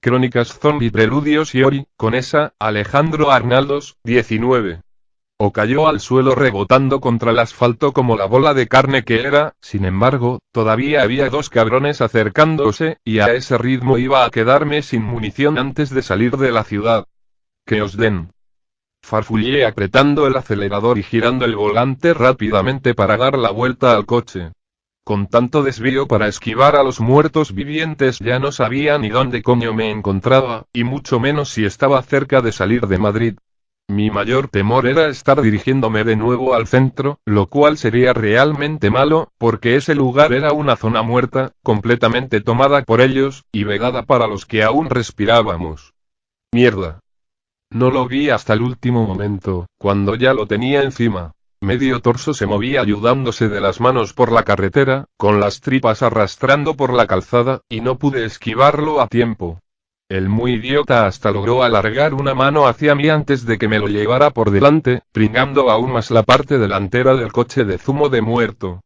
Crónicas Zombie Preludios y Ori, con esa, Alejandro Arnaldos, 19. O cayó al suelo rebotando contra el asfalto como la bola de carne que era. Sin embargo, todavía había dos cabrones acercándose, y a ese ritmo iba a quedarme sin munición antes de salir de la ciudad. Que os den. Farfullé apretando el acelerador y girando el volante rápidamente para dar la vuelta al coche. Con tanto desvío para esquivar a los muertos vivientes ya no sabía ni dónde coño me encontraba, y mucho menos si estaba cerca de salir de Madrid. Mi mayor temor era estar dirigiéndome de nuevo al centro, lo cual sería realmente malo, porque ese lugar era una zona muerta, completamente tomada por ellos, y vedada para los que aún respirábamos. Mierda. No lo vi hasta el último momento, cuando ya lo tenía encima. Medio torso se movía ayudándose de las manos por la carretera, con las tripas arrastrando por la calzada, y no pude esquivarlo a tiempo. El muy idiota hasta logró alargar una mano hacia mí antes de que me lo llevara por delante, pringando aún más la parte delantera del coche de zumo de muerto.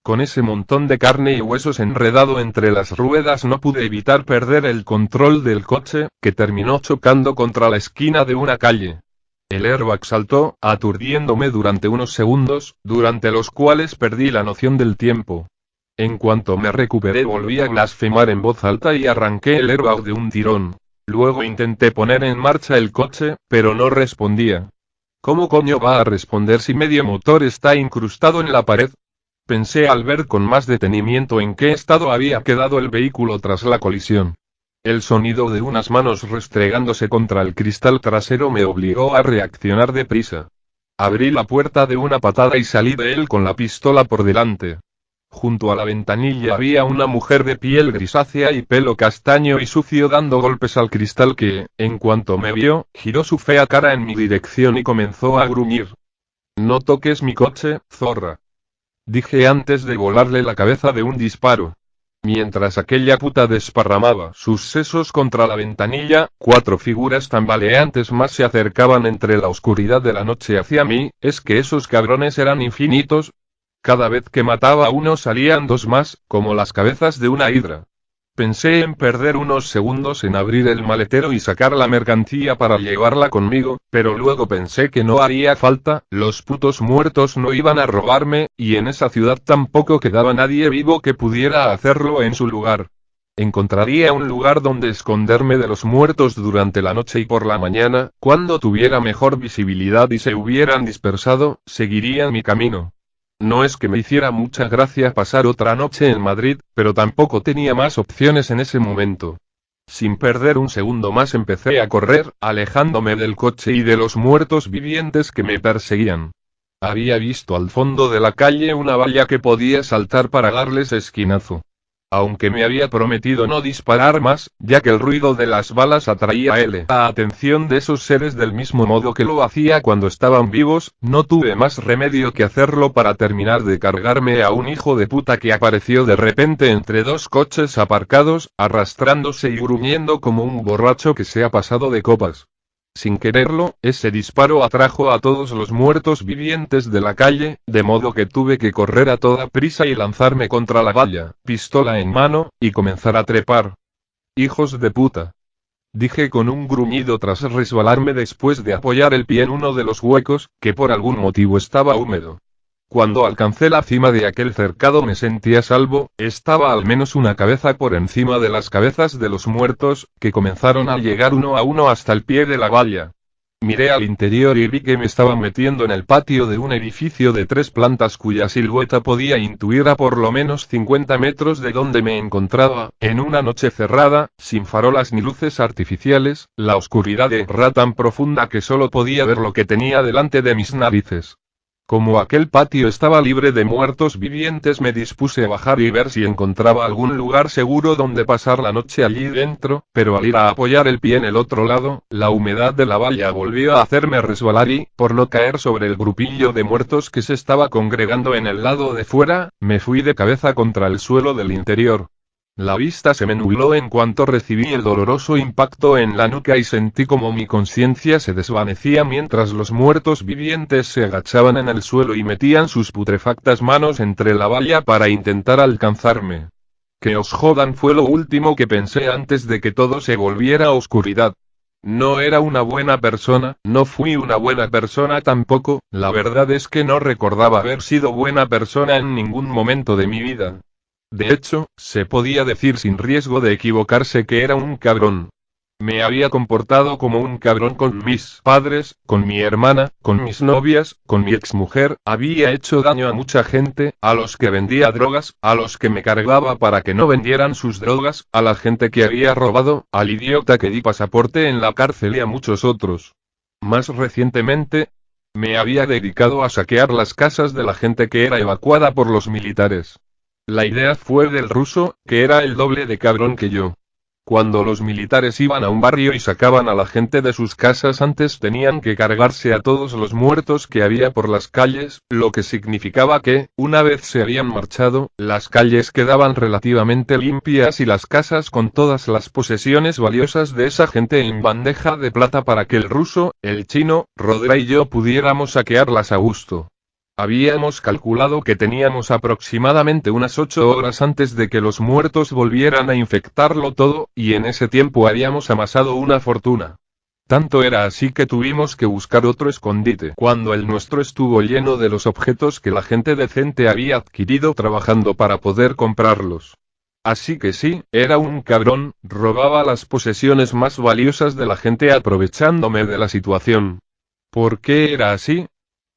Con ese montón de carne y huesos enredado entre las ruedas no pude evitar perder el control del coche, que terminó chocando contra la esquina de una calle. El airbag saltó, aturdiéndome durante unos segundos, durante los cuales perdí la noción del tiempo. En cuanto me recuperé volví a blasfemar en voz alta y arranqué el airbag de un tirón. Luego intenté poner en marcha el coche, pero no respondía. ¿Cómo coño va a responder si medio motor está incrustado en la pared? Pensé al ver con más detenimiento en qué estado había quedado el vehículo tras la colisión. El sonido de unas manos restregándose contra el cristal trasero me obligó a reaccionar deprisa. Abrí la puerta de una patada y salí de él con la pistola por delante. Junto a la ventanilla había una mujer de piel grisácea y pelo castaño y sucio dando golpes al cristal que, en cuanto me vio, giró su fea cara en mi dirección y comenzó a gruñir. «No toques mi coche, zorra», dije antes de volarle la cabeza de un disparo. Mientras aquella puta desparramaba sus sesos contra la ventanilla, 4 figuras tambaleantes más se acercaban entre la oscuridad de la noche hacia mí. ¿Es que esos cabrones eran infinitos? Cada vez que mataba a uno salían 2 más, como las cabezas de una hidra. Pensé en perder unos segundos en abrir el maletero y sacar la mercancía para llevarla conmigo, pero luego pensé que no haría falta, los putos muertos no iban a robarme, y en esa ciudad tampoco quedaba nadie vivo que pudiera hacerlo en su lugar. Encontraría un lugar donde esconderme de los muertos durante la noche y por la mañana, cuando tuviera mejor visibilidad y se hubieran dispersado, seguiría mi camino. No es que me hiciera mucha gracia pasar otra noche en Madrid, pero tampoco tenía más opciones en ese momento. Sin perder un segundo más empecé a correr, alejándome del coche y de los muertos vivientes que me perseguían. Había visto al fondo de la calle una valla que podía saltar para darles esquinazo. Aunque me había prometido no disparar más, ya que el ruido de las balas atraía la atención de esos seres del mismo modo que lo hacía cuando estaban vivos, no tuve más remedio que hacerlo para terminar de cargarme a un hijo de puta que apareció de repente entre 2 coches aparcados, arrastrándose y gruñendo como un borracho que se ha pasado de copas. Sin quererlo, ese disparo atrajo a todos los muertos vivientes de la calle, de modo que tuve que correr a toda prisa y lanzarme contra la valla, pistola en mano, y comenzar a trepar. «Hijos de puta», dije con un gruñido tras resbalarme después de apoyar el pie en uno de los huecos, que por algún motivo estaba húmedo. Cuando alcancé la cima de aquel cercado me sentí a salvo, estaba al menos una cabeza por encima de las cabezas de los muertos, que comenzaron a llegar uno a uno hasta el pie de la valla. Miré al interior y vi que me estaba metiendo en el patio de un edificio de 3 plantas cuya silueta podía intuir a por lo menos 50 metros de donde me encontraba, en una noche cerrada, sin farolas ni luces artificiales, la oscuridad era tan profunda que solo podía ver lo que tenía delante de mis narices. Como aquel patio estaba libre de muertos vivientes me dispuse a bajar y ver si encontraba algún lugar seguro donde pasar la noche allí dentro, pero al ir a apoyar el pie en el otro lado, la humedad de la valla volvió a hacerme resbalar y, por no caer sobre el grupillo de muertos que se estaba congregando en el lado de fuera, me fui de cabeza contra el suelo del interior. La vista se me nubló en cuanto recibí el doloroso impacto en la nuca y sentí como mi conciencia se desvanecía mientras los muertos vivientes se agachaban en el suelo y metían sus putrefactas manos entre la valla para intentar alcanzarme. Que os jodan fue lo último que pensé antes de que todo se volviera oscuridad. No era una buena persona, no fui una buena persona tampoco, la verdad es que no recordaba haber sido buena persona en ningún momento de mi vida. De hecho, se podía decir sin riesgo de equivocarse que era un cabrón. Me había comportado como un cabrón con mis padres, con mi hermana, con mis novias, con mi exmujer, había hecho daño a mucha gente, a los que vendía drogas, a los que me cargaba para que no vendieran sus drogas, a la gente que había robado, al idiota que di pasaporte en la cárcel y a muchos otros. Más recientemente, me había dedicado a saquear las casas de la gente que era evacuada por los militares. La idea fue del ruso, que era el doble de cabrón que yo. Cuando los militares iban a un barrio y sacaban a la gente de sus casas antes tenían que cargarse a todos los muertos que había por las calles, lo que significaba que, una vez se habían marchado, las calles quedaban relativamente limpias y las casas con todas las posesiones valiosas de esa gente en bandeja de plata para que el ruso, el chino, Rodra y yo pudiéramos saquearlas a gusto. Habíamos calculado que teníamos aproximadamente unas 8 horas antes de que los muertos volvieran a infectarlo todo, y en ese tiempo habíamos amasado una fortuna. Tanto era así que tuvimos que buscar otro escondite cuando el nuestro estuvo lleno de los objetos que la gente decente había adquirido trabajando para poder comprarlos. Así que sí, era un cabrón, robaba las posesiones más valiosas de la gente aprovechándome de la situación. ¿Por qué era así?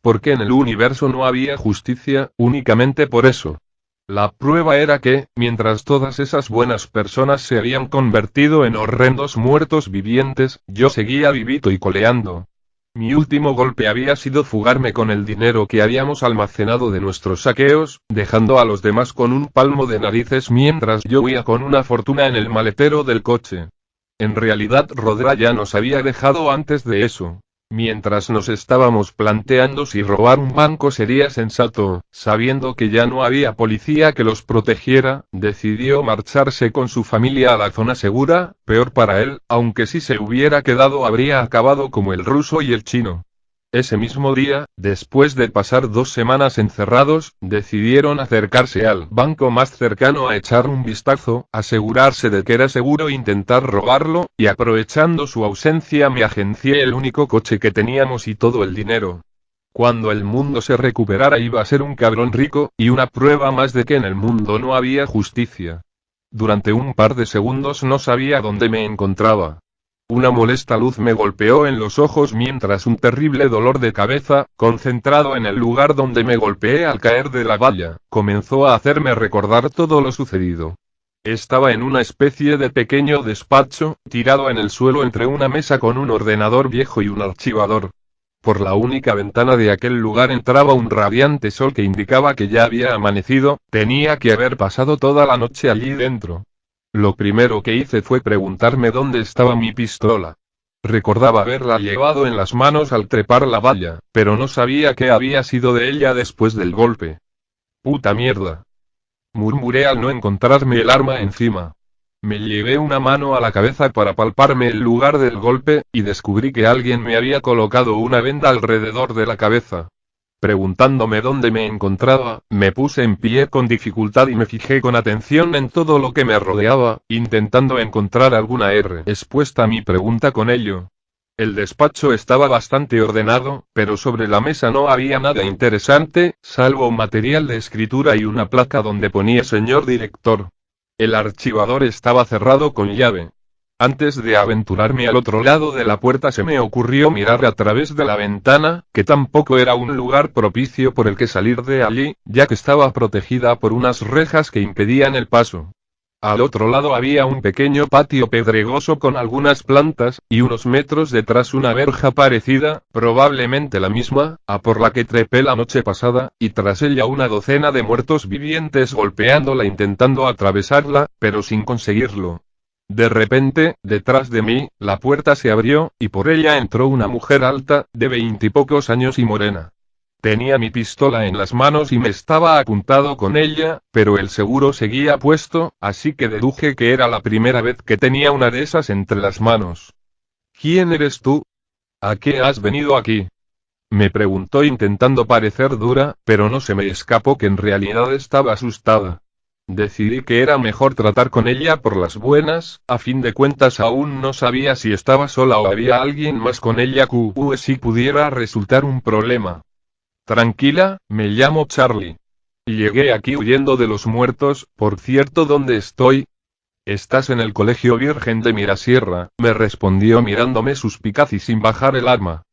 Porque en el universo no había justicia, únicamente por eso. La prueba era que, mientras todas esas buenas personas se habían convertido en horrendos muertos vivientes, yo seguía vivito y coleando. Mi último golpe había sido fugarme con el dinero que habíamos almacenado de nuestros saqueos, dejando a los demás con un palmo de narices mientras yo huía con una fortuna en el maletero del coche. En realidad Rodra ya nos había dejado antes de eso. Mientras nos estábamos planteando si robar un banco sería sensato, sabiendo que ya no había policía que los protegiera, decidió marcharse con su familia a la zona segura, peor para él, aunque si se hubiera quedado habría acabado como el ruso y el chino. Ese mismo día, después de pasar 2 semanas encerrados, decidieron acercarse al banco más cercano a echar un vistazo, asegurarse de que era seguro intentar robarlo, y aprovechando su ausencia me agencié el único coche que teníamos y todo el dinero. Cuando el mundo se recuperara iba a ser un cabrón rico, y una prueba más de que en el mundo no había justicia. Durante un par de segundos no sabía dónde me encontraba. Una molesta luz me golpeó en los ojos mientras un terrible dolor de cabeza, concentrado en el lugar donde me golpeé al caer de la valla, comenzó a hacerme recordar todo lo sucedido. Estaba en una especie de pequeño despacho, tirado en el suelo entre una mesa con un ordenador viejo y un archivador. Por la única ventana de aquel lugar entraba un radiante sol que indicaba que ya había amanecido, tenía que haber pasado toda la noche allí dentro. Lo primero que hice fue preguntarme dónde estaba mi pistola. Recordaba haberla llevado en las manos al trepar la valla, pero no sabía qué había sido de ella después del golpe. ¡Puta mierda!, murmuré al no encontrarme el arma encima. Me llevé una mano a la cabeza para palparme el lugar del golpe, y descubrí que alguien me había colocado una venda alrededor de la cabeza. Preguntándome dónde me encontraba, me puse en pie con dificultad y me fijé con atención en todo lo que me rodeaba, intentando encontrar alguna respuesta a mi pregunta con ello. El despacho estaba bastante ordenado, pero sobre la mesa no había nada interesante, salvo material de escritura y una placa donde ponía señor director. El archivador estaba cerrado con llave. Antes de aventurarme al otro lado de la puerta se me ocurrió mirar a través de la ventana, que tampoco era un lugar propicio por el que salir de allí, ya que estaba protegida por unas rejas que impedían el paso. Al otro lado había un pequeño patio pedregoso con algunas plantas, y unos metros detrás una verja parecida, probablemente la misma, a por la que trepé la noche pasada, y tras ella una docena de muertos vivientes golpeándola intentando atravesarla, pero sin conseguirlo. De repente, detrás de mí, la puerta se abrió, y por ella entró una mujer alta, de 20 y pocos años y morena. Tenía mi pistola en las manos y me estaba apuntado con ella, pero el seguro seguía puesto, así que deduje que era la primera vez que tenía una de esas entre las manos. ¿Quién eres tú? ¿A qué has venido aquí?, me preguntó intentando parecer dura, pero no se me escapó que en realidad estaba asustada. Decidí que era mejor tratar con ella por las buenas, a fin de cuentas aún no sabía si estaba sola o había alguien más con ella que si pudiera resultar un problema. Tranquila, me llamo Charlie. Y llegué aquí huyendo de los muertos, por cierto, ¿dónde estoy? Estás en el Colegio Virgen de Mirasierra, me respondió mirándome suspicaz y sin bajar el arma.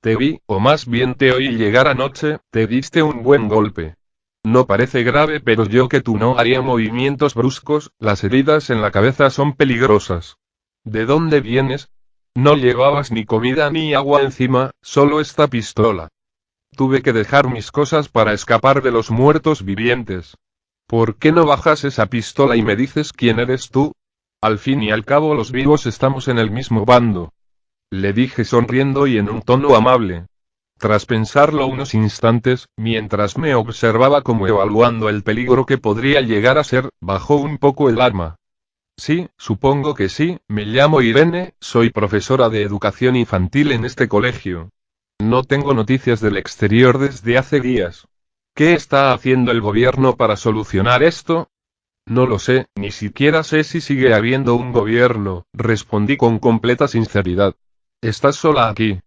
Te vi, o más bien te oí llegar anoche, te diste un buen golpe. No parece grave, pero yo que tú no haría movimientos bruscos, las heridas en la cabeza son peligrosas. ¿De dónde vienes? No llevabas ni comida ni agua encima, solo esta pistola. Tuve que dejar mis cosas para escapar de los muertos vivientes. ¿Por qué no bajas esa pistola y me dices quién eres tú? Al fin y al cabo los vivos estamos en el mismo bando. Le dije sonriendo y en un tono amable. Tras pensarlo unos instantes, mientras me observaba como evaluando el peligro que podría llegar a ser, bajó un poco el arma. Sí, supongo que sí, me llamo Irene, soy profesora de educación infantil en este colegio. No tengo noticias del exterior desde hace días. ¿Qué está haciendo el gobierno para solucionar esto? No lo sé, ni siquiera sé si sigue habiendo un gobierno, respondí con completa sinceridad. ¿Estás sola aquí?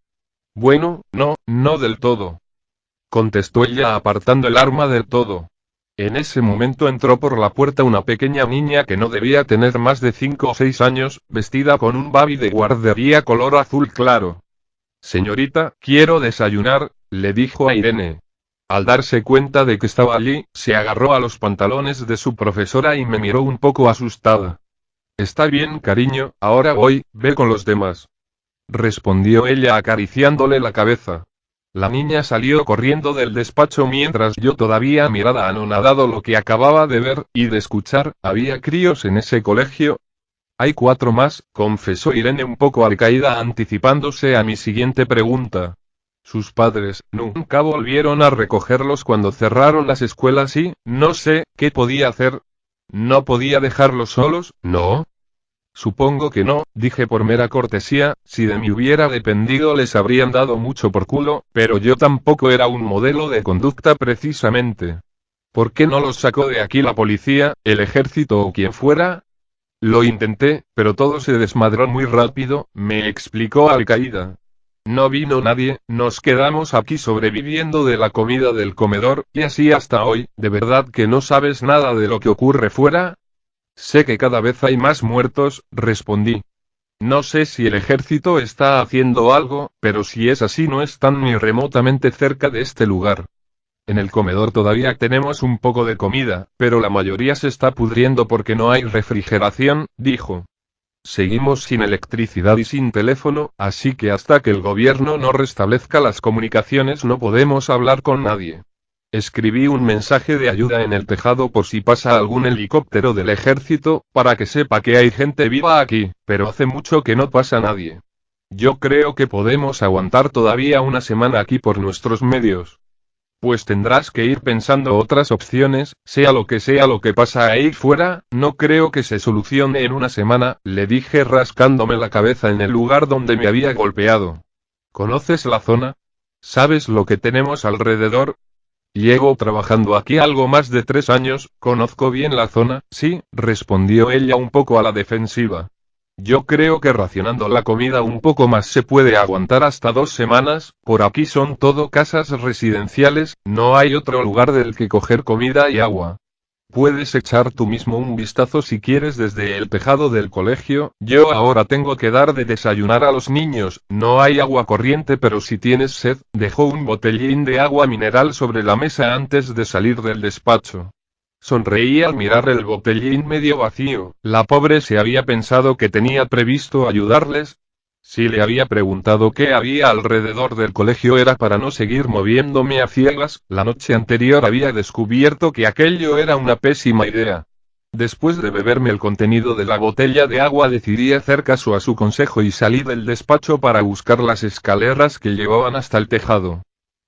Bueno, no del todo. Contestó ella apartando el arma del todo. En ese momento entró por la puerta una pequeña niña que no debía tener más de 5 o 6 años, vestida con un babi de guardería color azul claro. Señorita, quiero desayunar, le dijo a Irene. Al darse cuenta de que estaba allí, se agarró a los pantalones de su profesora y me miró un poco asustada. Está bien, cariño, ahora voy, ve con los demás. Respondió ella acariciándole la cabeza. La niña salió corriendo del despacho mientras yo todavía miraba anonadado lo que acababa de ver y de escuchar. ¿Había críos en ese colegio? Hay 4 más, confesó Irene un poco alcaída anticipándose a mi siguiente pregunta. Sus padres nunca volvieron a recogerlos cuando cerraron las escuelas y, no sé, ¿qué podía hacer? ¿No podía dejarlos solos? ¿No? Supongo que no, dije por mera cortesía, si de mí hubiera dependido les habrían dado mucho por culo, pero yo tampoco era un modelo de conducta precisamente. ¿Por qué no los sacó de aquí la policía, el ejército o quien fuera? Lo intenté, pero todo se desmadró muy rápido, me explicó Alcaída. No vino nadie, nos quedamos aquí sobreviviendo de la comida del comedor, y así hasta hoy. ¿De verdad que no sabes nada de lo que ocurre fuera? Sé que cada vez hay más muertos, respondí. No sé si el ejército está haciendo algo, pero si es así no están ni remotamente cerca de este lugar. En el comedor todavía tenemos un poco de comida, pero la mayoría se está pudriendo porque no hay refrigeración, dijo. Seguimos sin electricidad y sin teléfono, así que hasta que el gobierno no restablezca las comunicaciones no podemos hablar con nadie. Escribí un mensaje de ayuda en el tejado por si pasa algún helicóptero del ejército, para que sepa que hay gente viva aquí, pero hace mucho que no pasa nadie. Yo creo que podemos aguantar todavía una semana aquí por nuestros medios. Pues tendrás que ir pensando otras opciones, sea lo que pasa ahí fuera, no creo que se solucione en una semana, le dije rascándome la cabeza en el lugar donde me había golpeado. ¿Conoces la zona? ¿Sabes lo que tenemos alrededor? Llevo trabajando aquí algo más de 3 años, conozco bien la zona, sí, respondió ella un poco a la defensiva. Yo creo que racionando la comida un poco más se puede aguantar hasta 2 semanas, por aquí son todo casas residenciales, no hay otro lugar del que coger comida y agua. Puedes echar tú mismo un vistazo si quieres desde el tejado del colegio, yo ahora tengo que dar de desayunar a los niños, no hay agua corriente pero si tienes sed, dejó un botellín de agua mineral sobre la mesa antes de salir del despacho. Sonreí al mirar el botellín medio vacío, la pobre se había pensado que tenía previsto ayudarles. Si le había preguntado qué había alrededor del colegio era para no seguir moviéndome a ciegas, la noche anterior había descubierto que aquello era una pésima idea. Después de beberme el contenido de la botella de agua decidí hacer caso a su consejo y salí del despacho para buscar las escaleras que llevaban hasta el tejado.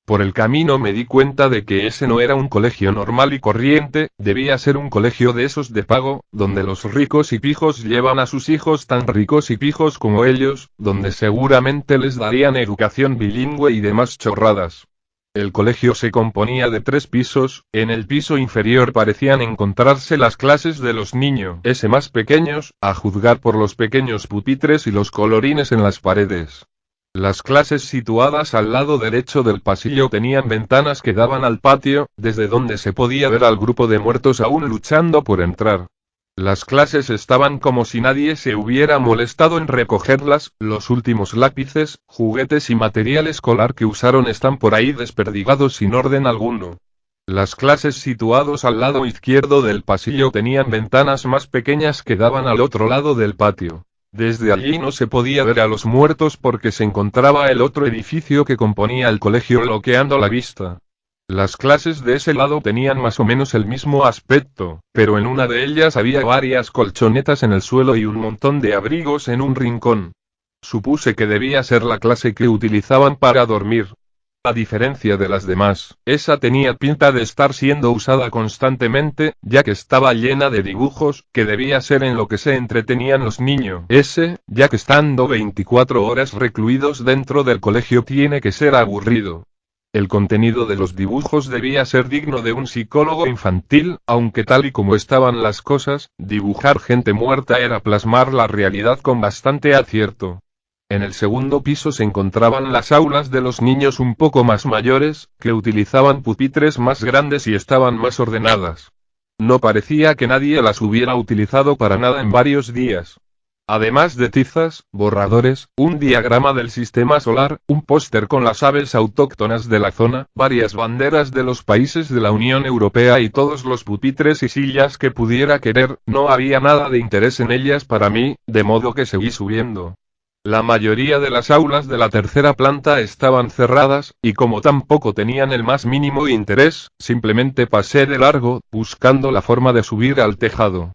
Por el camino me di cuenta de que ese no era un colegio normal y corriente, debía ser un colegio de esos de pago, donde los ricos y pijos llevan a sus hijos tan ricos y pijos como ellos, donde seguramente les darían educación bilingüe y demás chorradas. El colegio se componía de 3 pisos, en el piso inferior parecían encontrarse las clases de los niños más pequeños, a juzgar por los pequeños pupitres y los colorines en las paredes. Las clases situadas al lado derecho del pasillo tenían ventanas que daban al patio, desde donde se podía ver al grupo de muertos aún luchando por entrar. Las clases estaban como si nadie se hubiera molestado en recogerlas, los últimos lápices, juguetes y material escolar que usaron están por ahí desperdigados sin orden alguno. Las clases situados al lado izquierdo del pasillo tenían ventanas más pequeñas que daban al otro lado del patio. Desde allí no se podía ver a los muertos porque se encontraba el otro edificio que componía el colegio bloqueando la vista. Las clases de ese lado tenían más o menos el mismo aspecto, pero en una de ellas había varias colchonetas en el suelo y un montón de abrigos en un rincón. Supuse que debía ser la clase que utilizaban para dormir. A diferencia de las demás, esa tenía pinta de estar siendo usada constantemente, ya que estaba llena de dibujos, que debía ser en lo que se entretenían los niños. Ya que estando 24 horas recluidos dentro del colegio tiene que ser aburrido. El contenido de los dibujos debía ser digno de un psicólogo infantil, aunque tal y como estaban las cosas, dibujar gente muerta era plasmar la realidad con bastante acierto. En el segundo piso se encontraban las aulas de los niños un poco más mayores, que utilizaban pupitres más grandes y estaban más ordenadas. No parecía que nadie las hubiera utilizado para nada en varios días. Además de tizas, borradores, un diagrama del sistema solar, un póster con las aves autóctonas de la zona, varias banderas de los países de la Unión Europea y todos los pupitres y sillas que pudiera querer, no había nada de interés en ellas para mí, de modo que seguí subiendo. La mayoría de las aulas de la tercera planta estaban cerradas, y como tampoco tenían el más mínimo interés, simplemente pasé de largo, buscando la forma de subir al tejado.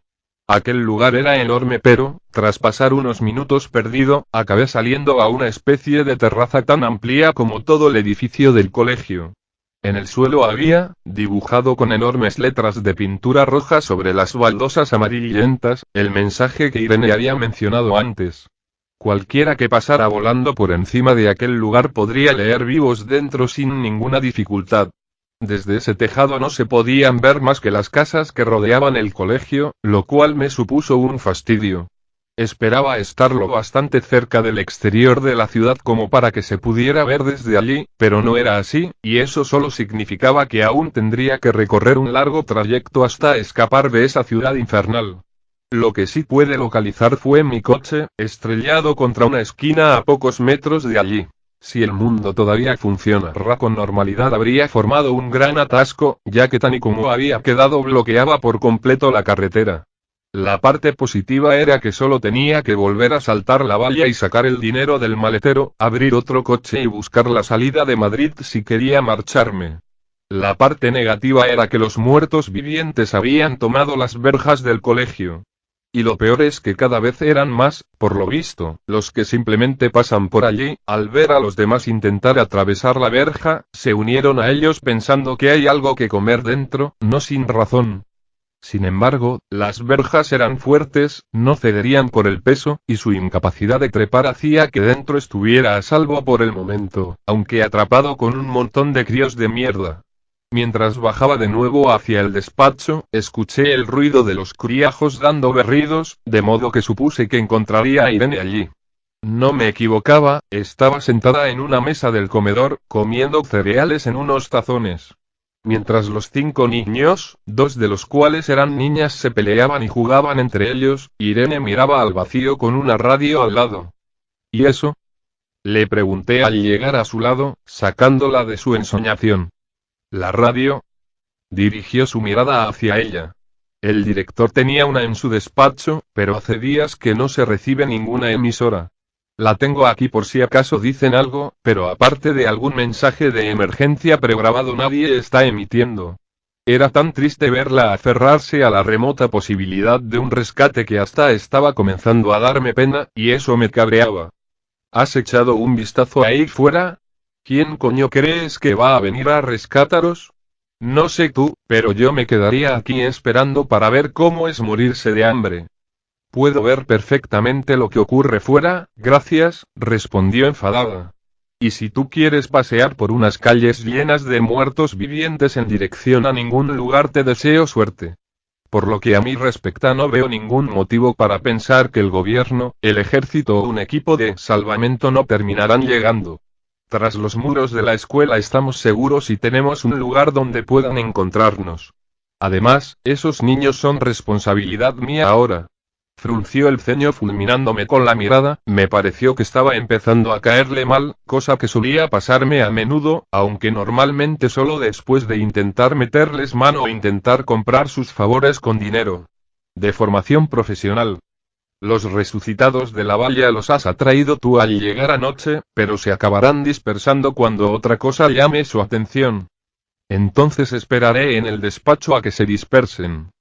Aquel lugar era enorme pero, tras pasar unos minutos perdido, acabé saliendo a una especie de terraza tan amplia como todo el edificio del colegio. En el suelo había, dibujado con enormes letras de pintura roja sobre las baldosas amarillentas, el mensaje que Irene había mencionado antes. Cualquiera que pasara volando por encima de aquel lugar podría leer vivos dentro sin ninguna dificultad. Desde ese tejado no se podían ver más que las casas que rodeaban el colegio, lo cual me supuso un fastidio. Esperaba estar lo bastante cerca del exterior de la ciudad como para que se pudiera ver desde allí, pero no era así, y eso solo significaba que aún tendría que recorrer un largo trayecto hasta escapar de esa ciudad infernal. Lo que sí pude localizar fue mi coche, estrellado contra una esquina a pocos metros de allí. Si el mundo todavía funcionara con normalidad habría formado un gran atasco, ya que tan y como había quedado bloqueaba por completo la carretera. La parte positiva era que solo tenía que volver a saltar la valla y sacar el dinero del maletero, abrir otro coche y buscar la salida de Madrid si quería marcharme. La parte negativa era que los muertos vivientes habían tomado las verjas del colegio. Y lo peor es que cada vez eran más, por lo visto, los que simplemente pasan por allí, al ver a los demás intentar atravesar la verja, se unieron a ellos pensando que hay algo que comer dentro, no sin razón. Sin embargo, las verjas eran fuertes, no cederían por el peso, y su incapacidad de trepar hacía que dentro estuviera a salvo por el momento, aunque atrapado con un montón de críos de mierda. Mientras bajaba de nuevo hacia el despacho, escuché el ruido de los criajos dando berridos, de modo que supuse que encontraría a Irene allí. No me equivocaba, estaba sentada en una mesa del comedor, comiendo cereales en unos tazones. Mientras los 5 niños, 2 de los cuales eran niñas, se peleaban y jugaban entre ellos, Irene miraba al vacío con una radio al lado. ¿Y eso?, le pregunté al llegar a su lado, sacándola de su ensoñación. ¿La radio? Dirigió su mirada hacia ella. El director tenía una en su despacho, pero hace días que no se recibe ninguna emisora. La tengo aquí por si acaso dicen algo, pero aparte de algún mensaje de emergencia pregrabado nadie está emitiendo. Era tan triste verla aferrarse a la remota posibilidad de un rescate que hasta estaba comenzando a darme pena, y eso me cabreaba. ¿Has echado un vistazo ahí fuera? ¿Quién coño crees que va a venir a rescataros? No sé tú, pero yo me quedaría aquí esperando para ver cómo es morirse de hambre. Puedo ver perfectamente lo que ocurre fuera, gracias, respondió enfadada. Y si tú quieres pasear por unas calles llenas de muertos vivientes en dirección a ningún lugar, te deseo suerte. Por lo que a mí respecta, no veo ningún motivo para pensar que el gobierno, el ejército o un equipo de salvamento no terminarán llegando. Tras los muros de la escuela estamos seguros y tenemos un lugar donde puedan encontrarnos. Además, esos niños son responsabilidad mía ahora. Frunció el ceño fulminándome con la mirada. Me pareció que estaba empezando a caerle mal, cosa que solía pasarme a menudo, aunque normalmente solo después de intentar meterles mano o intentar comprar sus favores con dinero. De formación profesional. Los resucitados de la valla los has atraído tú al llegar anoche, pero se acabarán dispersando cuando otra cosa llame su atención. Entonces esperaré en el despacho a que se dispersen.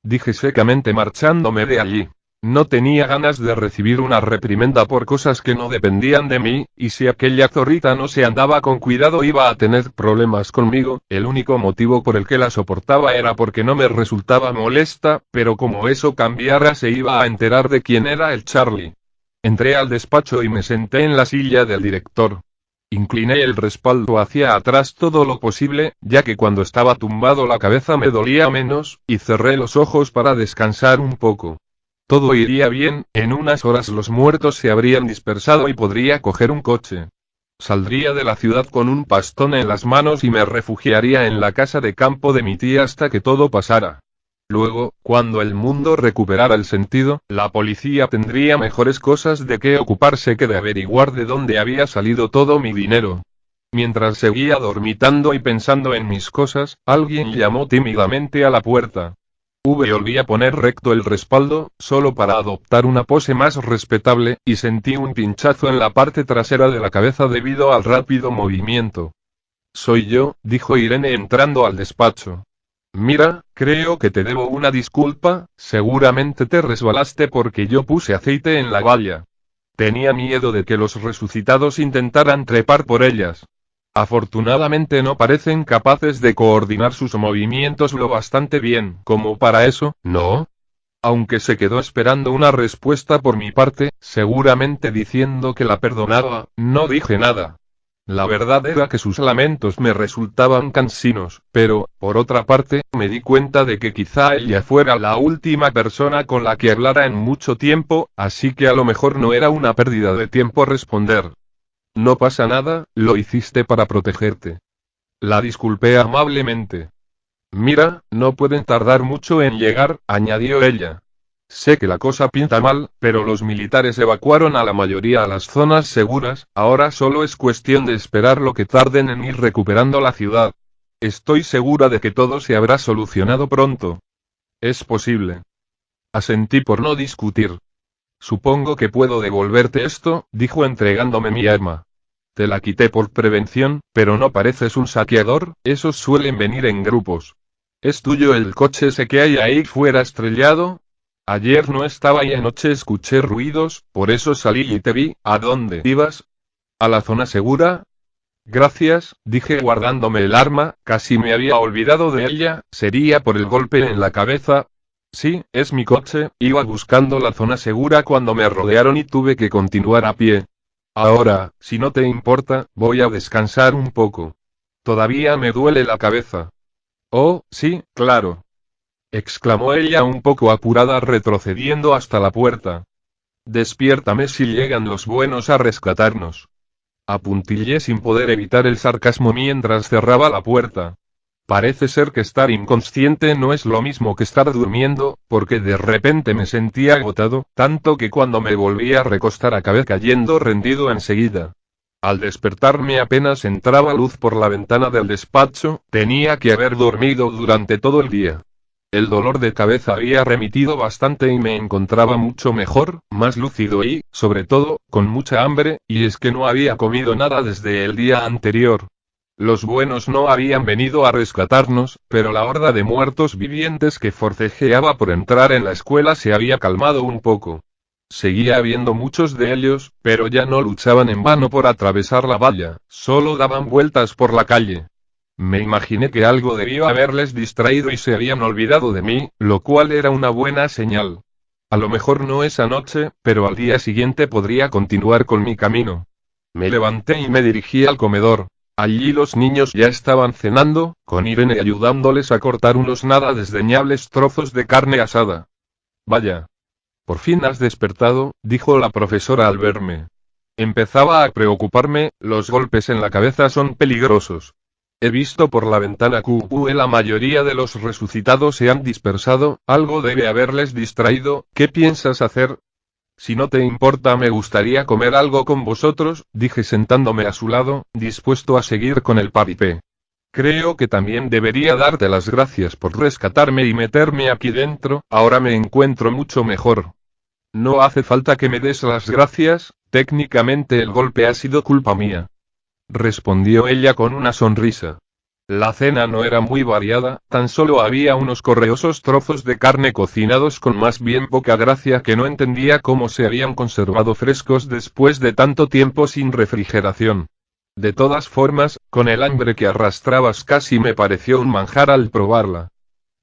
Dije secamente marchándome de allí. No tenía ganas de recibir una reprimenda por cosas que no dependían de mí, y si aquella zorrita no se andaba con cuidado iba a tener problemas conmigo. El único motivo por el que la soportaba era porque no me resultaba molesta, pero como eso cambiara se iba a enterar de quién era el Charlie. Entré al despacho y me senté en la silla del director. Incliné el respaldo hacia atrás todo lo posible, ya que cuando estaba tumbado la cabeza me dolía menos, y cerré los ojos para descansar un poco. Todo iría bien, en unas horas los muertos se habrían dispersado y podría coger un coche. Saldría de la ciudad con un bastón en las manos y me refugiaría en la casa de campo de mi tía hasta que todo pasara. Luego, cuando el mundo recuperara el sentido, la policía tendría mejores cosas de qué ocuparse que de averiguar de dónde había salido todo mi dinero. Mientras seguía dormitando y pensando en mis cosas, alguien llamó tímidamente a la puerta. Volví a poner recto el respaldo, solo para adoptar una pose más respetable, y sentí un pinchazo en la parte trasera de la cabeza debido al rápido movimiento. Soy yo, dijo Irene entrando al despacho. Mira, creo que te debo una disculpa, seguramente te resbalaste porque yo puse aceite en la valla. Tenía miedo de que los resucitados intentaran trepar por ellas. Afortunadamente no parecen capaces de coordinar sus movimientos lo bastante bien como para eso, ¿no? Aunque se quedó esperando una respuesta por mi parte, seguramente diciendo que la perdonaba, no dije nada. La verdad era que sus lamentos me resultaban cansinos, pero, por otra parte, me di cuenta de que quizá ella fuera la última persona con la que hablara en mucho tiempo, así que a lo mejor no era una pérdida de tiempo responder. No pasa nada, lo hiciste para protegerte. La disculpé amablemente. Mira, no pueden tardar mucho en llegar, añadió ella. Sé que la cosa pinta mal, pero los militares evacuaron a la mayoría a las zonas seguras, ahora solo es cuestión de esperar lo que tarden en ir recuperando la ciudad. Estoy segura de que todo se habrá solucionado pronto. Es posible. Asentí por no discutir. Supongo que puedo devolverte esto, dijo entregándome mi arma. Te la quité por prevención, pero no pareces un saqueador, esos suelen venir en grupos. ¿Es tuyo el coche ese que hay ahí fuera estrellado? Ayer no estaba y anoche escuché ruidos, por eso salí y te vi. ¿A dónde ibas? ¿A la zona segura? Gracias, dije guardándome el arma, casi me había olvidado de ella, ¿sería por el golpe en la cabeza? Sí, es mi coche, iba buscando la zona segura cuando me rodearon y tuve que continuar a pie. Ahora, si no te importa, voy a descansar un poco. Todavía me duele la cabeza. Oh, sí, claro. Exclamó ella un poco apurada retrocediendo hasta la puerta. Despiértame si llegan los buenos a rescatarnos. Apuntillé sin poder evitar el sarcasmo mientras cerraba la puerta. Parece ser que estar inconsciente no es lo mismo que estar durmiendo, porque de repente me sentí agotado, tanto que cuando me volví a recostar acabé cayendo rendido enseguida. Al despertarme apenas entraba luz por la ventana del despacho, tenía que haber dormido durante todo el día. El dolor de cabeza había remitido bastante y me encontraba mucho mejor, más lúcido y, sobre todo, con mucha hambre, y es que no había comido nada desde el día anterior. Los buenos no habían venido a rescatarnos, pero la horda de muertos vivientes que forcejeaba por entrar en la escuela se había calmado un poco. Seguía habiendo muchos de ellos, pero ya no luchaban en vano por atravesar la valla, solo daban vueltas por la calle. Me imaginé que algo debió haberles distraído y se habían olvidado de mí, lo cual era una buena señal. A lo mejor no esa noche, pero al día siguiente podría continuar con mi camino. Me levanté y me dirigí al comedor. Allí los niños ya estaban cenando, con Irene ayudándoles a cortar unos nada desdeñables trozos de carne asada. Vaya. Por fin has despertado, dijo la profesora al verme. Empezaba a preocuparme, los golpes en la cabeza son peligrosos. He visto por la ventana que la mayoría de los resucitados se han dispersado, algo debe haberles distraído. ¿Qué piensas hacer? Si no te importa, me gustaría comer algo con vosotros, dije sentándome a su lado, dispuesto a seguir con el paripé. Creo que también debería darte las gracias por rescatarme y meterme aquí dentro, ahora me encuentro mucho mejor. No hace falta que me des las gracias, técnicamente el golpe ha sido culpa mía. Respondió ella con una sonrisa. La cena no era muy variada, tan solo había unos correosos trozos de carne cocinados con más bien poca gracia que no entendía cómo se habían conservado frescos después de tanto tiempo sin refrigeración. De todas formas, con el hambre que arrastrabas casi me pareció un manjar al probarla.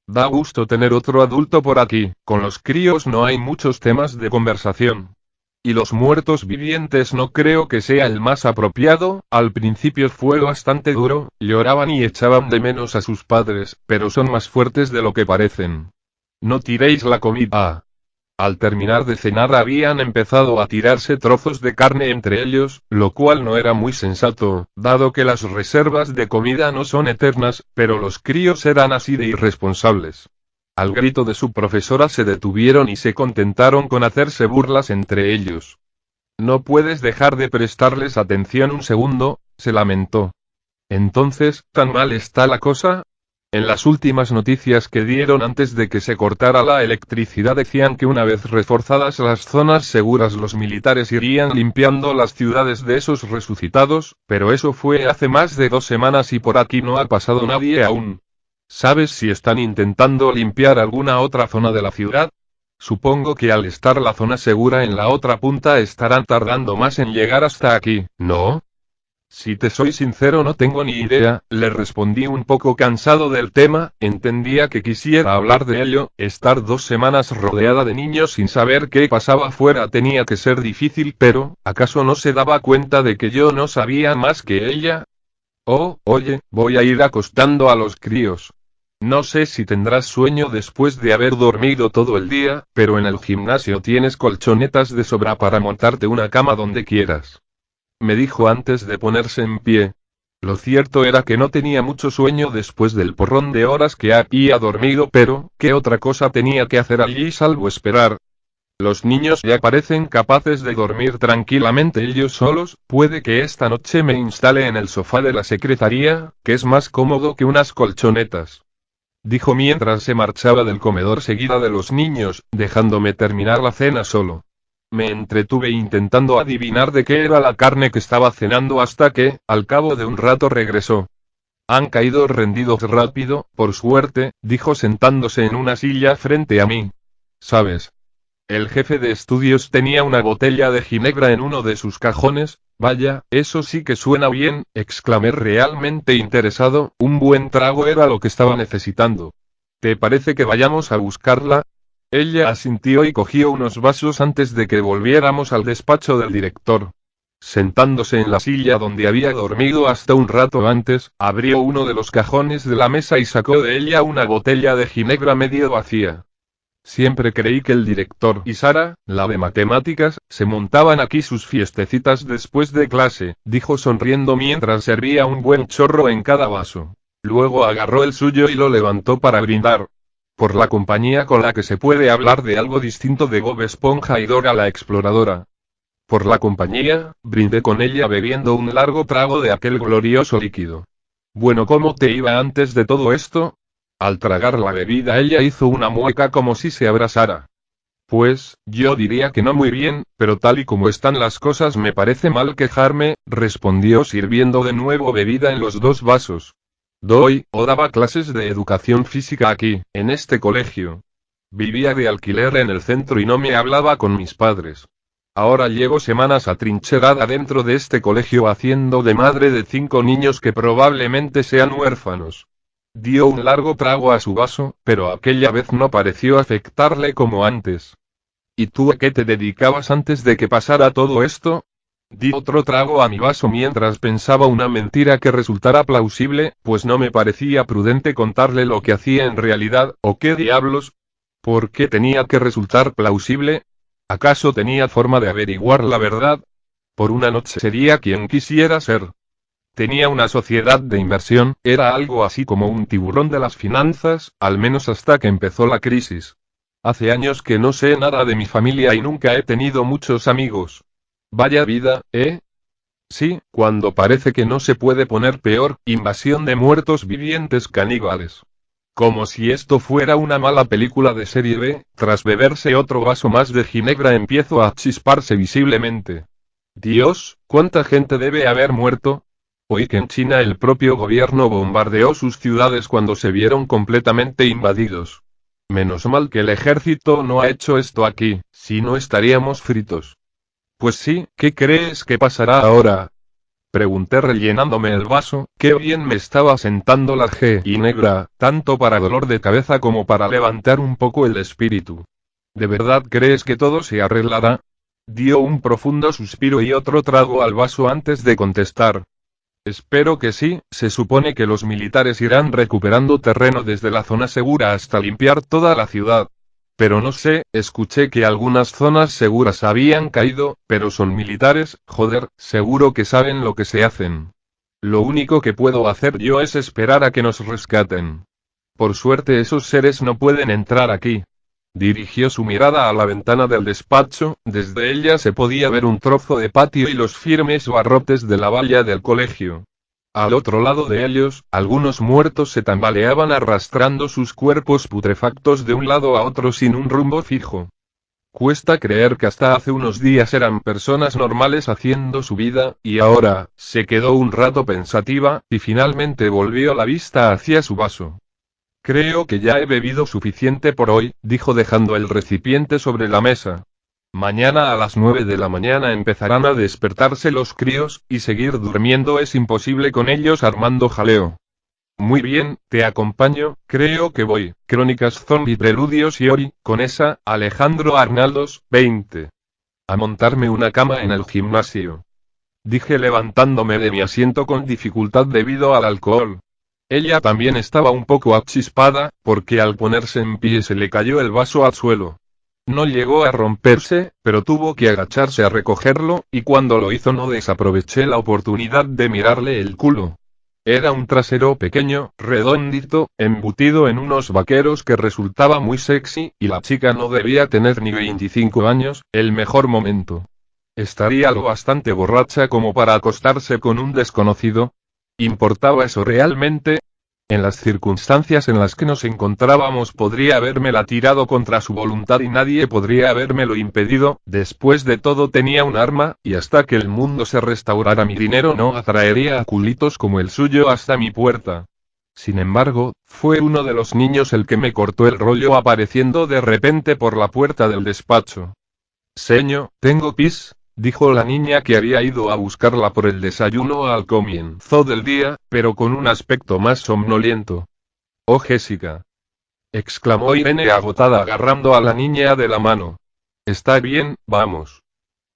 Da gusto tener otro adulto por aquí, con los críos no hay muchos temas de conversación. Y los muertos vivientes no creo que sea el más apropiado, al principio fue bastante duro, lloraban y echaban de menos a sus padres, pero son más fuertes de lo que parecen. No tiréis la comida. Al terminar de cenar habían empezado a tirarse trozos de carne entre ellos, lo cual no era muy sensato, dado que las reservas de comida no son eternas, pero los críos eran así de irresponsables. Al grito de su profesora se detuvieron y se contentaron con hacerse burlas entre ellos. No puedes dejar de prestarles atención un segundo, se lamentó. Entonces, ¿tan mal está la cosa? En las últimas noticias que dieron antes de que se cortara la electricidad decían que una vez reforzadas las zonas seguras los militares irían limpiando las ciudades de esos resucitados, pero eso fue hace más de 2 semanas y por aquí no ha pasado nadie aún. ¿Sabes si están intentando limpiar alguna otra zona de la ciudad? Supongo que al estar la zona segura en la otra punta estarán tardando más en llegar hasta aquí, ¿no? Si te soy sincero no tengo ni idea, le respondí un poco cansado del tema, entendía que quisiera hablar de ello, estar 2 semanas rodeada de niños sin saber qué pasaba fuera tenía que ser difícil, pero, ¿acaso no se daba cuenta de que yo no sabía más que ella? Oh, oye, voy a ir acostando a los críos. No sé si tendrás sueño después de haber dormido todo el día, pero en el gimnasio tienes colchonetas de sobra para montarte una cama donde quieras. Me dijo antes de ponerse en pie. Lo cierto era que no tenía mucho sueño después del porrón de horas que había dormido, pero, ¿qué otra cosa tenía que hacer allí salvo esperar? Los niños ya parecen capaces de dormir tranquilamente ellos solos, puede que esta noche me instale en el sofá de la secretaría, que es más cómodo que unas colchonetas. Dijo mientras se marchaba del comedor seguida de los niños, dejándome terminar la cena solo. Me entretuve intentando adivinar de qué era la carne que estaba cenando hasta que, al cabo de un rato regresó. Han caído rendidos rápido, por suerte, dijo sentándose en una silla frente a mí. ¿Sabes? El jefe de estudios tenía una botella de ginebra en uno de sus cajones. Vaya, eso sí que suena bien, exclamé realmente interesado, un buen trago era lo que estaba necesitando. ¿Te parece que vayamos a buscarla? Ella asintió y cogió unos vasos antes de que volviéramos al despacho del director. Sentándose en la silla donde había dormido hasta un rato antes, abrió uno de los cajones de la mesa y sacó de ella una botella de ginebra medio vacía. Siempre creí que el director y Sara, la de matemáticas, se montaban aquí sus fiestecitas después de clase, dijo sonriendo mientras servía un buen chorro en cada vaso. Luego agarró el suyo y lo levantó para brindar. Por la compañía con la que se puede hablar de algo distinto de Bob Esponja y Dora la exploradora. Por la compañía, brindé con ella bebiendo un largo trago de aquel glorioso líquido. Bueno, ¿cómo te iba antes de todo esto? Al tragar la bebida ella hizo una mueca como si se abrazara. Pues, yo diría que no muy bien, pero tal y como están las cosas me parece mal quejarme, respondió sirviendo de nuevo bebida en los 2 vasos. Daba clases de educación física aquí, en este colegio. Vivía de alquiler en el centro y no me hablaba con mis padres. Ahora llevo semanas atrincherada dentro de este colegio haciendo de madre de 5 niños que probablemente sean huérfanos. Dio un largo trago a su vaso, pero aquella vez no pareció afectarle como antes. ¿Y tú a qué te dedicabas antes de que pasara todo esto? Di otro trago a mi vaso mientras pensaba una mentira que resultara plausible, pues no me parecía prudente contarle lo que hacía en realidad, o qué diablos. ¿Por qué tenía que resultar plausible? ¿Acaso tenía forma de averiguar la verdad? Por una noche sería quien quisiera ser. Tenía una sociedad de inversión, era algo así como un tiburón de las finanzas, al menos hasta que empezó la crisis. Hace años que no sé nada de mi familia y nunca he tenido muchos amigos. Vaya vida, ¿eh? Sí, cuando parece que no se puede poner peor, invasión de muertos vivientes caníbales. Como si esto fuera una mala película de serie B, tras beberse otro vaso más de ginebra empiezo a chisparse visiblemente. Dios, ¿cuánta gente debe haber muerto? Oí que en China el propio gobierno bombardeó sus ciudades cuando se vieron completamente invadidos. Menos mal que el ejército no ha hecho esto aquí, si no estaríamos fritos. Pues sí, ¿qué crees que pasará ahora? Pregunté rellenándome el vaso, qué bien me estaba sentando la ginebra, tanto para dolor de cabeza como para levantar un poco el espíritu. ¿De verdad crees que todo se arreglará? Dio un profundo suspiro y otro trago al vaso antes de contestar. Espero que sí, se supone que los militares irán recuperando terreno desde la zona segura hasta limpiar toda la ciudad. Pero no sé, escuché que algunas zonas seguras habían caído, pero son militares, joder, seguro que saben lo que se hacen. Lo único que puedo hacer yo es esperar a que nos rescaten. Por suerte esos seres no pueden entrar aquí. Dirigió su mirada a la ventana del despacho, desde ella se podía ver un trozo de patio y los firmes barrotes de la valla del colegio. Al otro lado de ellos, algunos muertos se tambaleaban arrastrando sus cuerpos putrefactos de un lado a otro sin un rumbo fijo. Cuesta creer que hasta hace unos días eran personas normales haciendo su vida, y ahora, se quedó un rato pensativa, y finalmente volvió la vista hacia su vaso. Creo que ya he bebido suficiente por hoy, dijo dejando el recipiente sobre la mesa. Mañana a las 9 de la mañana empezarán a despertarse los críos, y seguir durmiendo es imposible con ellos armando jaleo. Muy bien, te acompaño, creo que voy. Crónicas Zombie Preludios y Ori, con esa, Alejandro Arnaldos, 20. A montarme una cama en el gimnasio. Dije levantándome de mi asiento con dificultad debido al alcohol. Ella también estaba un poco achispada, porque al ponerse en pie se le cayó el vaso al suelo. No llegó a romperse, pero tuvo que agacharse a recogerlo, y cuando lo hizo no desaproveché la oportunidad de mirarle el culo. Era un trasero pequeño, redondito, embutido en unos vaqueros que resultaba muy sexy, y la chica no debía tener ni 25 años, el mejor momento. ¿Estaría lo bastante borracha como para acostarse con un desconocido? ¿Importaba eso realmente? En las circunstancias en las que nos encontrábamos podría habérmela tirado contra su voluntad y nadie podría habérmelo impedido, después de todo tenía un arma, y hasta que el mundo se restaurara mi dinero no atraería a culitos como el suyo hasta mi puerta. Sin embargo, fue uno de los niños el que me cortó el rollo apareciendo de repente por la puerta del despacho. Señor, tengo pis, dijo la niña que había ido a buscarla por el desayuno al comienzo del día, pero con un aspecto más somnoliento. Oh Jessica, exclamó Irene agotada agarrando a la niña de la mano. Está bien, vamos.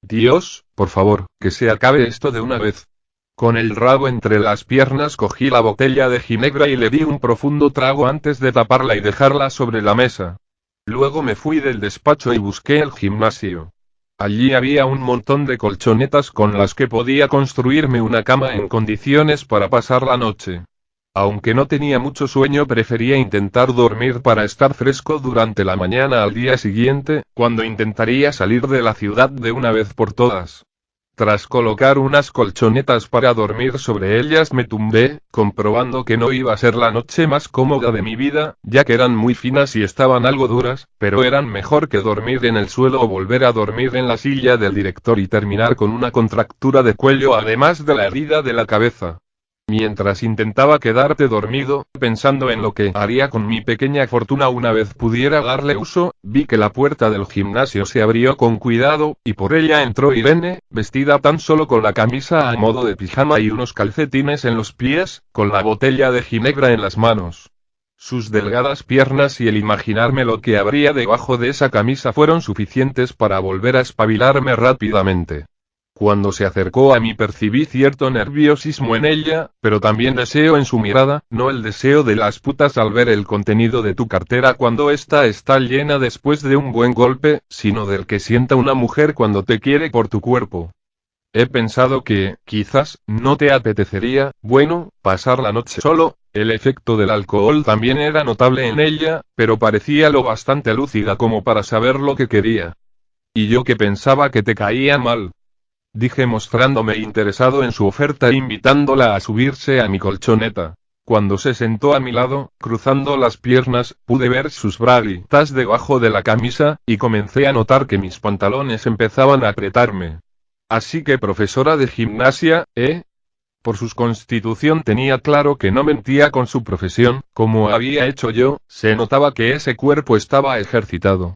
Dios, por favor, que se acabe esto de una vez. Con el rabo entre las piernas cogí la botella de ginebra y le di un profundo trago antes de taparla y dejarla sobre la mesa. Luego me fui del despacho y busqué el gimnasio. Allí había un montón de colchonetas con las que podía construirme una cama en condiciones para pasar la noche. Aunque no tenía mucho sueño, prefería intentar dormir para estar fresco durante la mañana al día siguiente, cuando intentaría salir de la ciudad de una vez por todas. Tras colocar unas colchonetas para dormir sobre ellas me tumbé, comprobando que no iba a ser la noche más cómoda de mi vida, ya que eran muy finas y estaban algo duras, pero eran mejor que dormir en el suelo o volver a dormir en la silla del director y terminar con una contractura de cuello además de la herida de la cabeza. Mientras intentaba quedarte dormido, pensando en lo que haría con mi pequeña fortuna una vez pudiera darle uso, vi que la puerta del gimnasio se abrió con cuidado, y por ella entró Irene, vestida tan solo con la camisa a modo de pijama y unos calcetines en los pies, con la botella de ginebra en las manos. Sus delgadas piernas y el imaginarme lo que habría debajo de esa camisa fueron suficientes para volver a espabilarme rápidamente. Cuando se acercó a mí percibí cierto nerviosismo en ella, pero también deseo en su mirada, no el deseo de las putas al ver el contenido de tu cartera cuando ésta está llena después de un buen golpe, sino del que sienta una mujer cuando te quiere por tu cuerpo. He pensado que, quizás, no te apetecería, bueno, pasar la noche solo. El efecto del alcohol también era notable en ella, pero parecía lo bastante lúcida como para saber lo que quería. Y yo que pensaba que te caía mal, dije mostrándome interesado en su oferta e invitándola a subirse a mi colchoneta. Cuando se sentó a mi lado, cruzando las piernas, pude ver sus braguitas debajo de la camisa, y comencé a notar que mis pantalones empezaban a apretarme. Así que profesora de gimnasia, ¿eh? Por su constitución tenía claro que no mentía con su profesión, como había hecho yo, se notaba que ese cuerpo estaba ejercitado.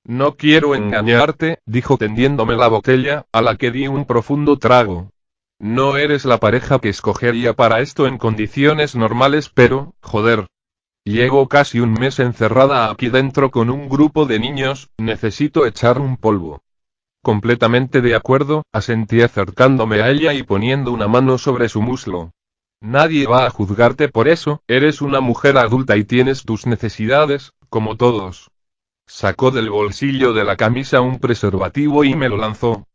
No quiero engañarte, dijo tendiéndome la botella, a la que di un profundo trago. No eres la pareja que escogería para esto en condiciones normales, pero, joder. Llevo casi un mes encerrada aquí dentro con un grupo de niños, necesito echar un polvo. Completamente de acuerdo, asentí acercándome a ella y poniendo una mano sobre su muslo. Nadie va a juzgarte por eso, eres una mujer adulta y tienes tus necesidades, como todos. Sacó del bolsillo de la camisa un preservativo y me lo lanzó.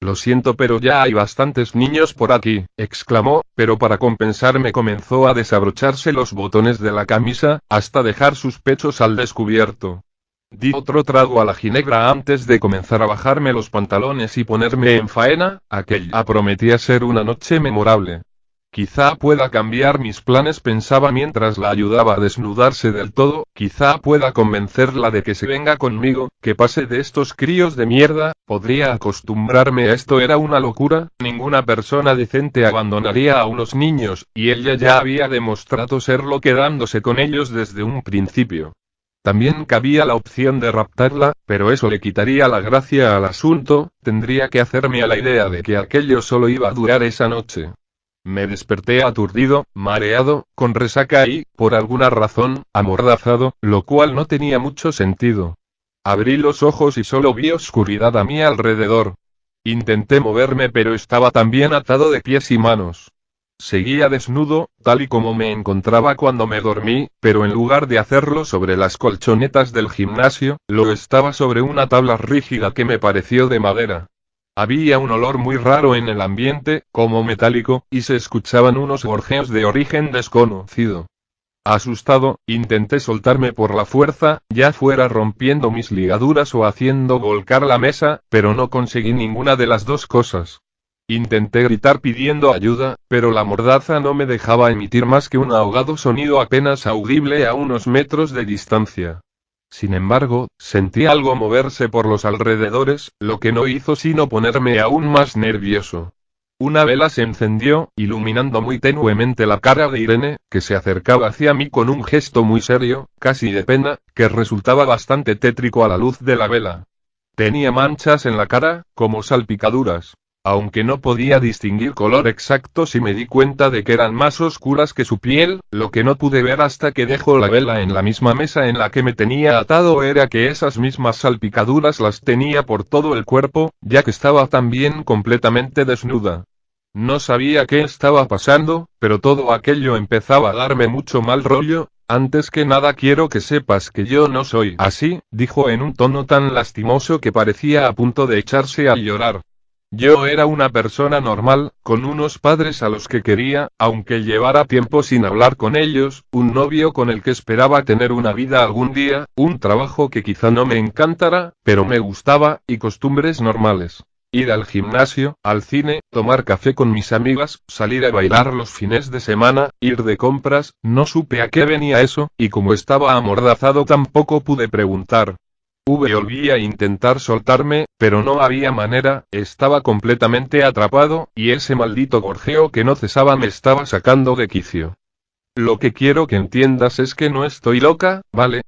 Lo siento, pero ya hay bastantes niños por aquí, exclamó, pero para compensarme comenzó a desabrocharse los botones de la camisa, hasta dejar sus pechos al descubierto. Di otro trago a la ginebra antes de comenzar a bajarme los pantalones y ponerme en faena, aquella prometía ser una noche memorable. Quizá pueda cambiar mis planes, pensaba mientras la ayudaba a desnudarse del todo, quizá pueda convencerla de que se venga conmigo, que pase de estos críos de mierda, podría acostumbrarme a esto. Era una locura, ninguna persona decente abandonaría a unos niños, y ella ya había demostrado serlo quedándose con ellos desde un principio. También cabía la opción de raptarla, pero eso le quitaría la gracia al asunto, tendría que hacerme a la idea de que aquello solo iba a durar esa noche. Me desperté aturdido, mareado, con resaca y, por alguna razón, amordazado, lo cual no tenía mucho sentido. Abrí los ojos y solo vi oscuridad a mi alrededor. Intenté moverme, pero estaba también atado de pies y manos. Seguía desnudo, tal y como me encontraba cuando me dormí, pero en lugar de hacerlo sobre las colchonetas del gimnasio, lo estaba sobre una tabla rígida que me pareció de madera. Había un olor muy raro en el ambiente, como metálico, y se escuchaban unos gorjeos de origen desconocido. Asustado, intenté soltarme por la fuerza, ya fuera rompiendo mis ligaduras o haciendo volcar la mesa, pero no conseguí ninguna de las dos cosas. Intenté gritar pidiendo ayuda, pero la mordaza no me dejaba emitir más que un ahogado sonido apenas audible a unos metros de distancia. Sin embargo, sentí algo moverse por los alrededores, lo que no hizo sino ponerme aún más nervioso. Una vela se encendió, iluminando muy tenuemente la cara de Irene, que se acercaba hacia mí con un gesto muy serio, casi de pena, que resultaba bastante tétrico a la luz de la vela. Tenía manchas en la cara, como salpicaduras. Aunque no podía distinguir color exacto, sí me di cuenta de que eran más oscuras que su piel. Lo que no pude ver hasta que dejó la vela en la misma mesa en la que me tenía atado era que esas mismas salpicaduras las tenía por todo el cuerpo, ya que estaba también completamente desnuda. No sabía qué estaba pasando, pero todo aquello empezaba a darme mucho mal rollo. Antes que nada quiero que sepas que yo no soy así, dijo en un tono tan lastimoso que parecía a punto de echarse a llorar. Yo era una persona normal, con unos padres a los que quería, aunque llevara tiempo sin hablar con ellos, un novio con el que esperaba tener una vida algún día, un trabajo que quizá no me encantara, pero me gustaba, y costumbres normales. Ir al gimnasio, al cine, tomar café con mis amigas, salir a bailar los fines de semana, ir de compras, no supe a qué venía eso, y como estaba amordazado tampoco pude preguntar. Volví a intentar soltarme, pero no había manera, estaba completamente atrapado, y ese maldito gorjeo que no cesaba me estaba sacando de quicio. Lo que quiero que entiendas es que no estoy loca, ¿vale?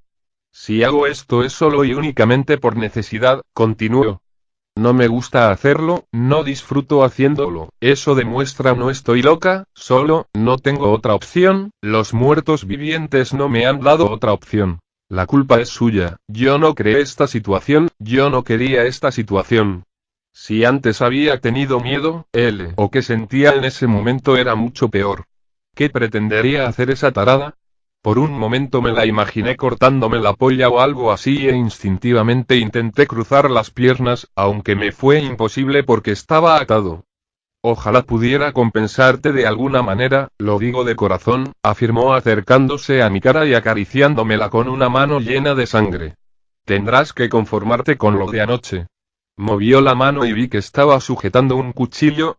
Si hago esto es solo y únicamente por necesidad, continuó. No me gusta hacerlo, no disfruto haciéndolo, eso demuestra no estoy loca, solo, no tengo otra opción, los muertos vivientes no me han dado otra opción. La culpa es suya, yo no creé esta situación, yo no quería esta situación. Si antes había tenido miedo, o que sentía en ese momento era mucho peor. ¿Qué pretendería hacer esa tarada? Por un momento me la imaginé cortándome la polla o algo así e instintivamente intenté cruzar las piernas, aunque me fue imposible porque estaba atado. Ojalá pudiera compensarte de alguna manera, lo digo de corazón, afirmó acercándose a mi cara y acariciándomela con una mano llena de sangre. Tendrás que conformarte con lo de anoche. Movió la mano y vi que estaba sujetando un cuchillo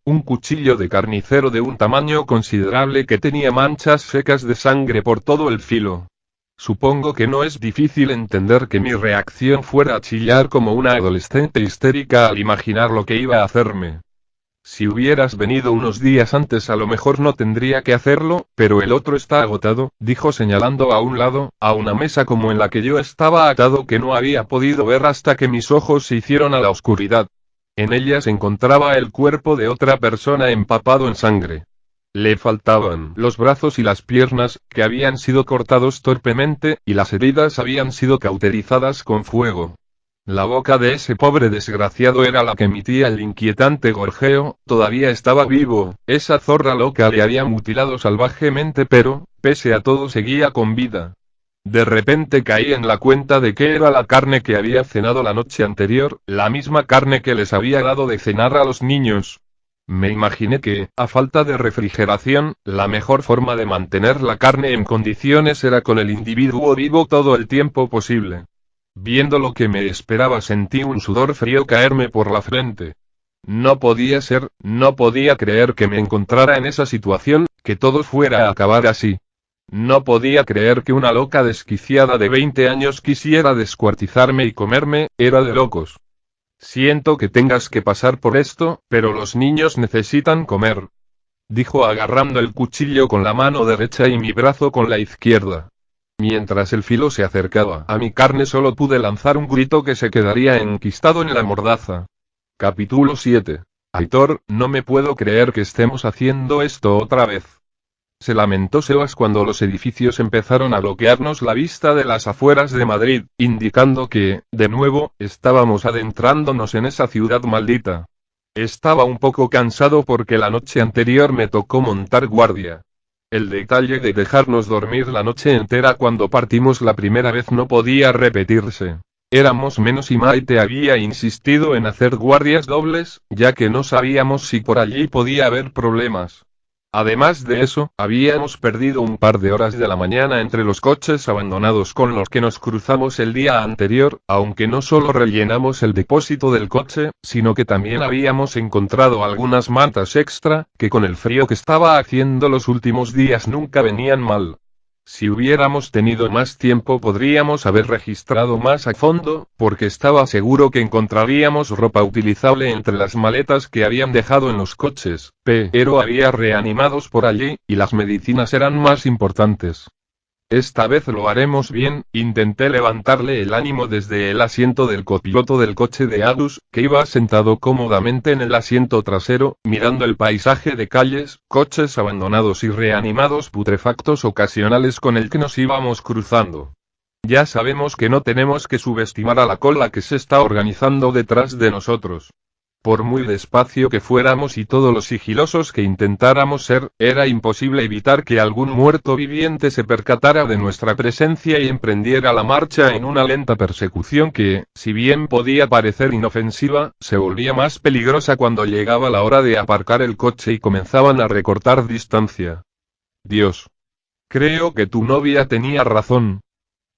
de carnicero de un tamaño considerable que tenía manchas secas de sangre por todo el filo. Supongo que no es difícil entender que mi reacción fuera chillar como una adolescente histérica al imaginar lo que iba a hacerme. Si hubieras venido unos días antes a lo mejor no tendría que hacerlo, pero el otro está agotado, dijo señalando a un lado, a una mesa como en la que yo estaba atado que no había podido ver hasta que mis ojos se hicieron a la oscuridad. En ella se encontraba el cuerpo de otra persona empapado en sangre. Le faltaban los brazos y las piernas, que habían sido cortados torpemente, y las heridas habían sido cauterizadas con fuego. La boca de ese pobre desgraciado era la que emitía el inquietante gorjeo, todavía estaba vivo, esa zorra loca le había mutilado salvajemente pero, pese a todo seguía con vida. De repente caí en la cuenta de que era la carne que había cenado la noche anterior, la misma carne que les había dado de cenar a los niños. Me imaginé que, a falta de refrigeración, la mejor forma de mantener la carne en condiciones era con el individuo vivo todo el tiempo posible. Viendo lo que me esperaba sentí un sudor frío caerme por la frente. No podía ser, no podía creer que me encontrara en esa situación, que todo fuera a acabar así. No podía creer que una loca desquiciada de 20 años quisiera descuartizarme y comerme, era de locos. Siento que tengas que pasar por esto, pero los niños necesitan comer. Dijo agarrando el cuchillo con la mano derecha y mi brazo con la izquierda. Mientras el filo se acercaba a mi carne solo pude lanzar un grito que se quedaría enquistado en la mordaza. Capítulo 7. Aitor, no me puedo creer que estemos haciendo esto otra vez. Se lamentó Sebas cuando los edificios empezaron a bloquearnos la vista de las afueras de Madrid, indicando que, de nuevo, estábamos adentrándonos en esa ciudad maldita. Estaba un poco cansado porque la noche anterior me tocó montar guardia. El detalle de dejarnos dormir la noche entera cuando partimos la primera vez no podía repetirse. Éramos menos y Maite había insistido en hacer guardias dobles, ya que no sabíamos si por allí podía haber problemas. Además de eso, habíamos perdido un par de horas de la mañana entre los coches abandonados con los que nos cruzamos el día anterior, aunque no solo rellenamos el depósito del coche, sino que también habíamos encontrado algunas mantas extra, que con el frío que estaba haciendo los últimos días nunca venían mal. Si hubiéramos tenido más tiempo podríamos haber registrado más a fondo, porque estaba seguro que encontraríamos ropa utilizable entre las maletas que habían dejado en los coches, pero había reanimados por allí, y las medicinas eran más importantes. Esta vez lo haremos bien, intenté levantarle el ánimo desde el asiento del copiloto del coche de Agus, que iba sentado cómodamente en el asiento trasero, mirando el paisaje de calles, coches abandonados y reanimados putrefactos ocasionales con el que nos íbamos cruzando. Ya sabemos que no tenemos que subestimar a la cola que se está organizando detrás de nosotros. Por muy despacio que fuéramos y todos los sigilosos que intentáramos ser, era imposible evitar que algún muerto viviente se percatara de nuestra presencia y emprendiera la marcha en una lenta persecución que, si bien podía parecer inofensiva, se volvía más peligrosa cuando llegaba la hora de aparcar el coche y comenzaban a recortar distancia. Dios. Creo que tu novia tenía razón,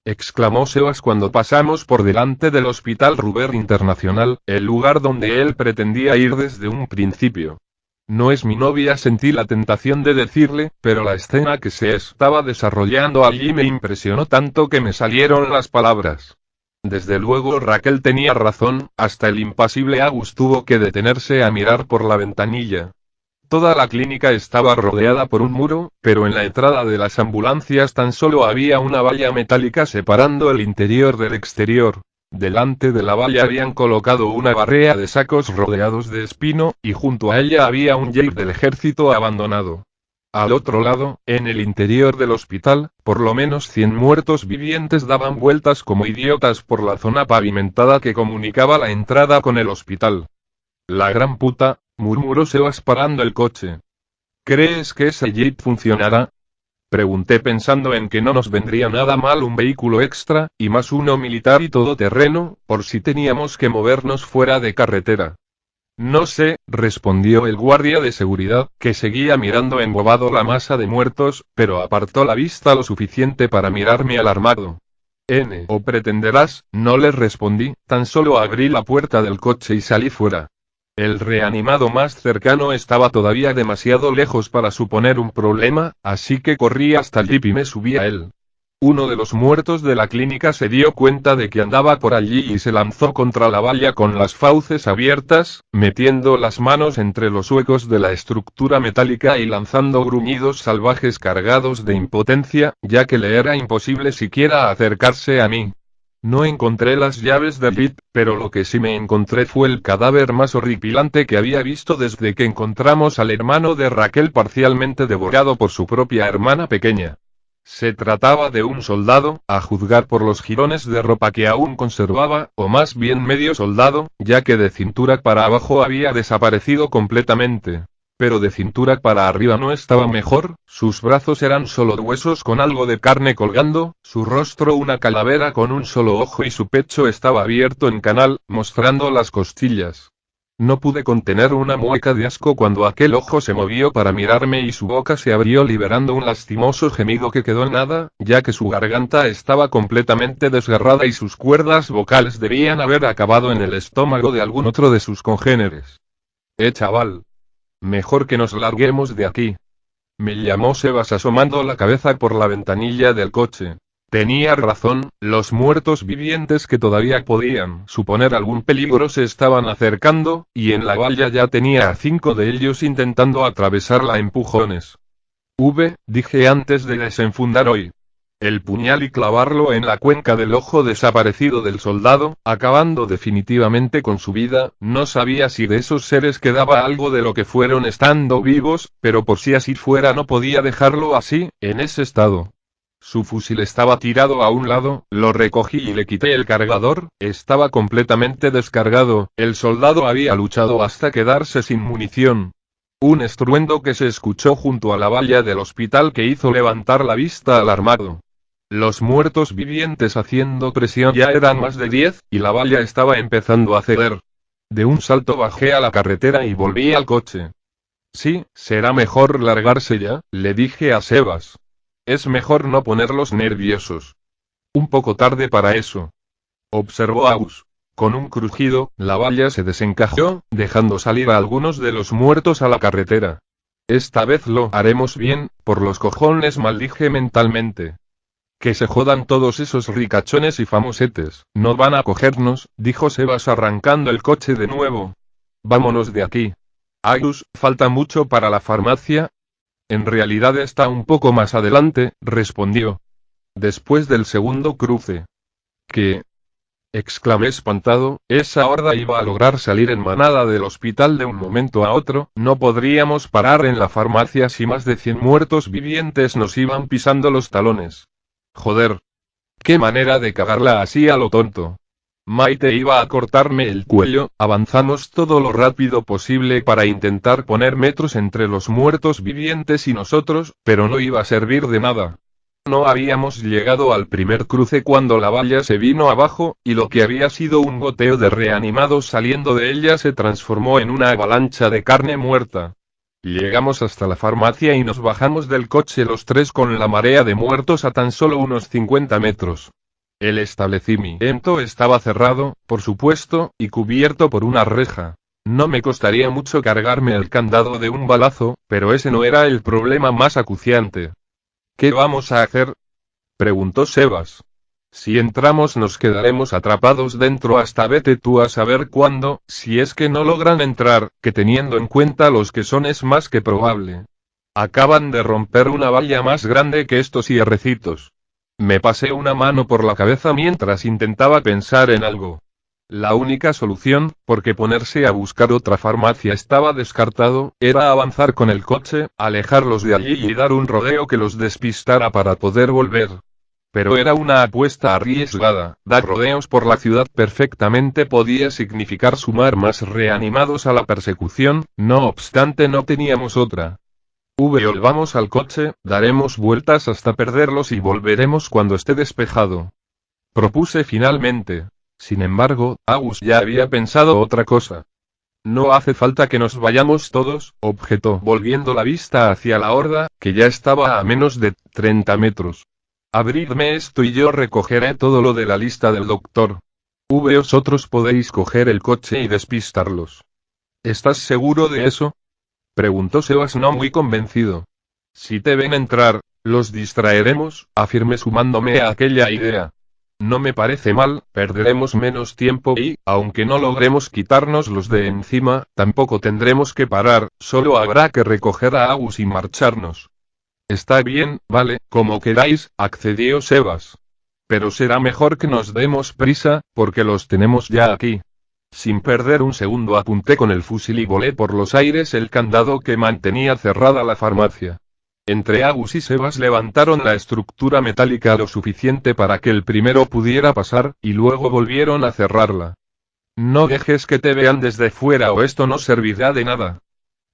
exclamó Sebas cuando pasamos por delante del Hospital Ruber Internacional, el lugar donde él pretendía ir desde un principio. No es mi novia, sentí la tentación de decirle, pero la escena que se estaba desarrollando allí me impresionó tanto que me salieron las palabras. Desde luego Raquel tenía razón, hasta el impasible Agus tuvo que detenerse a mirar por la ventanilla. Toda la clínica estaba rodeada por un muro, pero en la entrada de las ambulancias tan solo había una valla metálica separando el interior del exterior. Delante de la valla habían colocado una barrera de sacos rodeados de espino, y junto a ella había un jeep del ejército abandonado. Al otro lado, en el interior del hospital, por lo menos 100 muertos vivientes daban vueltas como idiotas por la zona pavimentada que comunicaba la entrada con el hospital. La gran puta, murmuró Sebas parando el coche. ¿Crees que ese jeep funcionará? Pregunté pensando en que no nos vendría nada mal un vehículo extra, y más uno militar y todoterreno, por si teníamos que movernos fuera de carretera. No sé, respondió el guardia de seguridad, que seguía mirando embobado la masa de muertos, pero apartó la vista lo suficiente para mirarme alarmado. ¿O pretenderás? No le respondí, tan solo abrí la puerta del coche y salí fuera. El reanimado más cercano estaba todavía demasiado lejos para suponer un problema, así que corrí hasta el jeep y me subí a él. Uno de los muertos de la clínica se dio cuenta de que andaba por allí y se lanzó contra la valla con las fauces abiertas, metiendo las manos entre los huecos de la estructura metálica y lanzando gruñidos salvajes cargados de impotencia, ya que le era imposible siquiera acercarse a mí. No encontré las llaves del jeep, pero lo que sí me encontré fue el cadáver más horripilante que había visto desde que encontramos al hermano de Raquel parcialmente devorado por su propia hermana pequeña. Se trataba de un soldado, a juzgar por los jirones de ropa que aún conservaba, o más bien medio soldado, ya que de cintura para abajo había desaparecido completamente. Pero de cintura para arriba no estaba mejor, sus brazos eran solo huesos con algo de carne colgando, su rostro una calavera con un solo ojo y su pecho estaba abierto en canal, mostrando las costillas. No pude contener una mueca de asco cuando aquel ojo se movió para mirarme y su boca se abrió liberando un lastimoso gemido que quedó en nada, ya que su garganta estaba completamente desgarrada y sus cuerdas vocales debían haber acabado en el estómago de algún otro de sus congéneres. Chaval. Mejor que nos larguemos de aquí. Me llamó Sebas asomando la cabeza por la ventanilla del coche. Tenía razón, los muertos vivientes que todavía podían suponer algún peligro se estaban acercando, y en la valla ya tenía a 5 de ellos intentando atravesarla a empujones. Dije antes de desenfundar hoy el puñal y clavarlo en la cuenca del ojo desaparecido del soldado, acabando definitivamente con su vida. No sabía si de esos seres quedaba algo de lo que fueron estando vivos, pero por si así fuera no podía dejarlo así, en ese estado. Su fusil estaba tirado a un lado, lo recogí y le quité el cargador, estaba completamente descargado, el soldado había luchado hasta quedarse sin munición. Un estruendo que se escuchó junto a la valla del hospital que hizo levantar la vista alarmado. Los muertos vivientes haciendo presión ya eran más de 10, y la valla estaba empezando a ceder. De un salto bajé a la carretera y volví al coche. Sí, será mejor largarse ya, le dije a Sebas. Es mejor no ponerlos nerviosos. Un poco tarde para eso. Observó Aus. Con un crujido, la valla se desencajó, dejando salir a algunos de los muertos a la carretera. Esta vez lo haremos bien, por los cojones, maldije mentalmente. Que se jodan todos esos ricachones y famosetes, no van a cogernos, dijo Sebas arrancando el coche de nuevo. Vámonos de aquí. Aus, falta mucho para la farmacia. En realidad está un poco más adelante, respondió. Después del segundo cruce. ¿Qué? Exclamé espantado, esa horda iba a lograr salir en manada del hospital de un momento a otro, no podríamos parar en la farmacia si más de 100 muertos vivientes nos iban pisando los talones. Joder. Qué manera de cagarla así a lo tonto. Maite iba a cortarme el cuello, avanzamos todo lo rápido posible para intentar poner metros entre los muertos vivientes y nosotros, pero no iba a servir de nada. No habíamos llegado al primer cruce cuando la valla se vino abajo, y lo que había sido un goteo de reanimados saliendo de ella se transformó en una avalancha de carne muerta. Llegamos hasta la farmacia y nos bajamos del coche los tres con la marea de muertos a tan solo unos 50 metros. El establecimiento estaba cerrado, por supuesto, y cubierto por una reja. No me costaría mucho cargarme el candado de un balazo, pero ese no era el problema más acuciante. ¿Qué vamos a hacer?, preguntó Sebas. Si entramos nos quedaremos atrapados dentro hasta vete tú a saber cuándo, si es que no logran entrar, que teniendo en cuenta los que son es más que probable. Acaban de romper una valla más grande que estos cierrecitos. Me pasé una mano por la cabeza mientras intentaba pensar en algo. La única solución, porque ponerse a buscar otra farmacia estaba descartado, era avanzar con el coche, alejarlos de allí y dar un rodeo que los despistara para poder volver. Pero era una apuesta arriesgada. Dar rodeos por la ciudad perfectamente podía significar sumar más reanimados a la persecución, no obstante no teníamos otra. Volvamos al coche, daremos vueltas hasta perderlos y volveremos cuando esté despejado. Propuse finalmente. Sin embargo, Agus ya había pensado otra cosa. No hace falta que nos vayamos todos, objetó, volviendo la vista hacia la horda, que ya estaba a menos de 30 metros. Abridme esto y yo recogeré todo lo de la lista del doctor. Vosotros podéis coger el coche y despistarlos. ¿Estás seguro de eso? Preguntó Sebas no muy convencido. Si te ven entrar, los distraeremos, afirmé sumándome a aquella idea. No me parece mal, perderemos menos tiempo y, aunque no logremos quitárnoslos de encima, tampoco tendremos que parar, solo habrá que recoger a Agus y marcharnos. Está bien, vale, como queráis, accedió Sebas. Pero será mejor que nos demos prisa, porque los tenemos ya aquí. Sin perder un segundo apunté con el fusil y volé por los aires el candado que mantenía cerrada la farmacia. Entre Agus y Sebas levantaron la estructura metálica lo suficiente para que el primero pudiera pasar, y luego volvieron a cerrarla. No dejes que te vean desde fuera o esto no servirá de nada.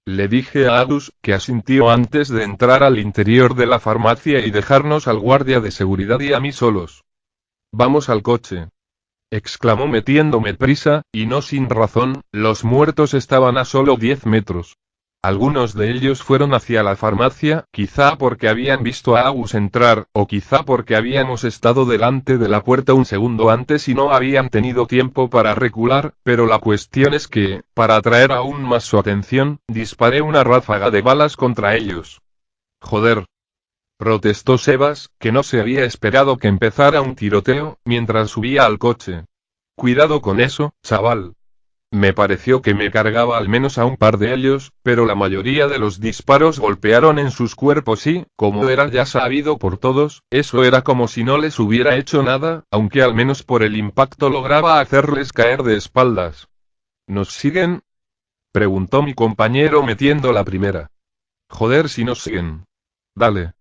Le dije a Agus, que asintió antes de entrar al interior de la farmacia y dejarnos al guardia de seguridad y a mí solos. Vamos al coche. Exclamó metiéndome prisa, y no sin razón, los muertos estaban a solo 10 metros. Algunos de ellos fueron hacia la farmacia, quizá porque habían visto a Agus entrar, o quizá porque habíamos estado delante de la puerta un segundo antes y no habían tenido tiempo para recular, pero la cuestión es que, para atraer aún más su atención, disparé una ráfaga de balas contra ellos. Joder. Protestó Sebas, que no se había esperado que empezara un tiroteo, mientras subía al coche. Cuidado con eso, chaval. Me pareció que me cargaba al menos a un par de ellos, pero la mayoría de los disparos golpearon en sus cuerpos y, como era ya sabido por todos, eso era como si no les hubiera hecho nada, aunque al menos por el impacto lograba hacerles caer de espaldas. ¿Nos siguen? Preguntó mi compañero metiendo la primera. Joder si nos siguen. Dale.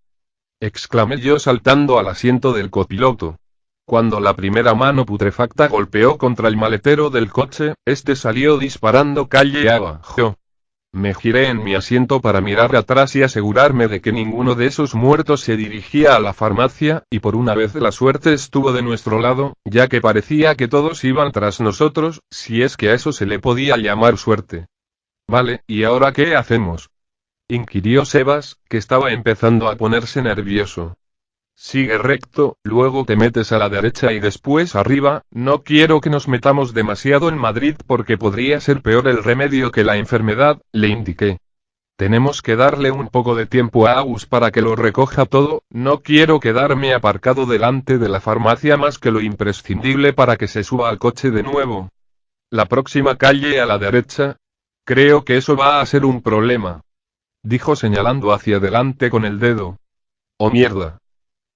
Exclamé yo saltando al asiento del copiloto. Cuando la primera mano putrefacta golpeó contra el maletero del coche, este salió disparando calle abajo. Me giré en mi asiento para mirar atrás y asegurarme de que ninguno de esos muertos se dirigía a la farmacia, y por una vez la suerte estuvo de nuestro lado, ya que parecía que todos iban tras nosotros, si es que a eso se le podía llamar suerte. Vale, ¿y ahora qué hacemos? Inquirió Sebas, que estaba empezando a ponerse nervioso. Sigue recto, luego te metes a la derecha y después arriba, no quiero que nos metamos demasiado en Madrid porque podría ser peor el remedio que la enfermedad, le indiqué. Tenemos que darle un poco de tiempo a Agus para que lo recoja todo, no quiero quedarme aparcado delante de la farmacia más que lo imprescindible para que se suba al coche de nuevo. La próxima calle a la derecha. Creo que eso va a ser un problema. Dijo señalando hacia adelante con el dedo. ¡Oh mierda!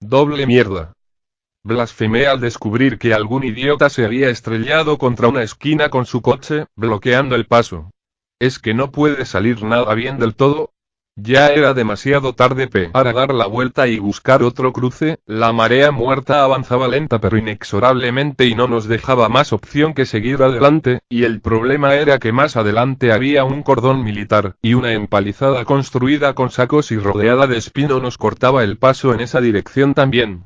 Doble mierda. Blasfemé al descubrir que algún idiota se había estrellado contra una esquina con su coche, bloqueando el paso. ¿Es que no puede salir nada bien del todo? Ya era demasiado tarde para dar la vuelta y buscar otro cruce, la marea muerta avanzaba lenta pero inexorablemente y no nos dejaba más opción que seguir adelante, y el problema era que más adelante había un cordón militar, y una empalizada construida con sacos y rodeada de espino nos cortaba el paso en esa dirección también.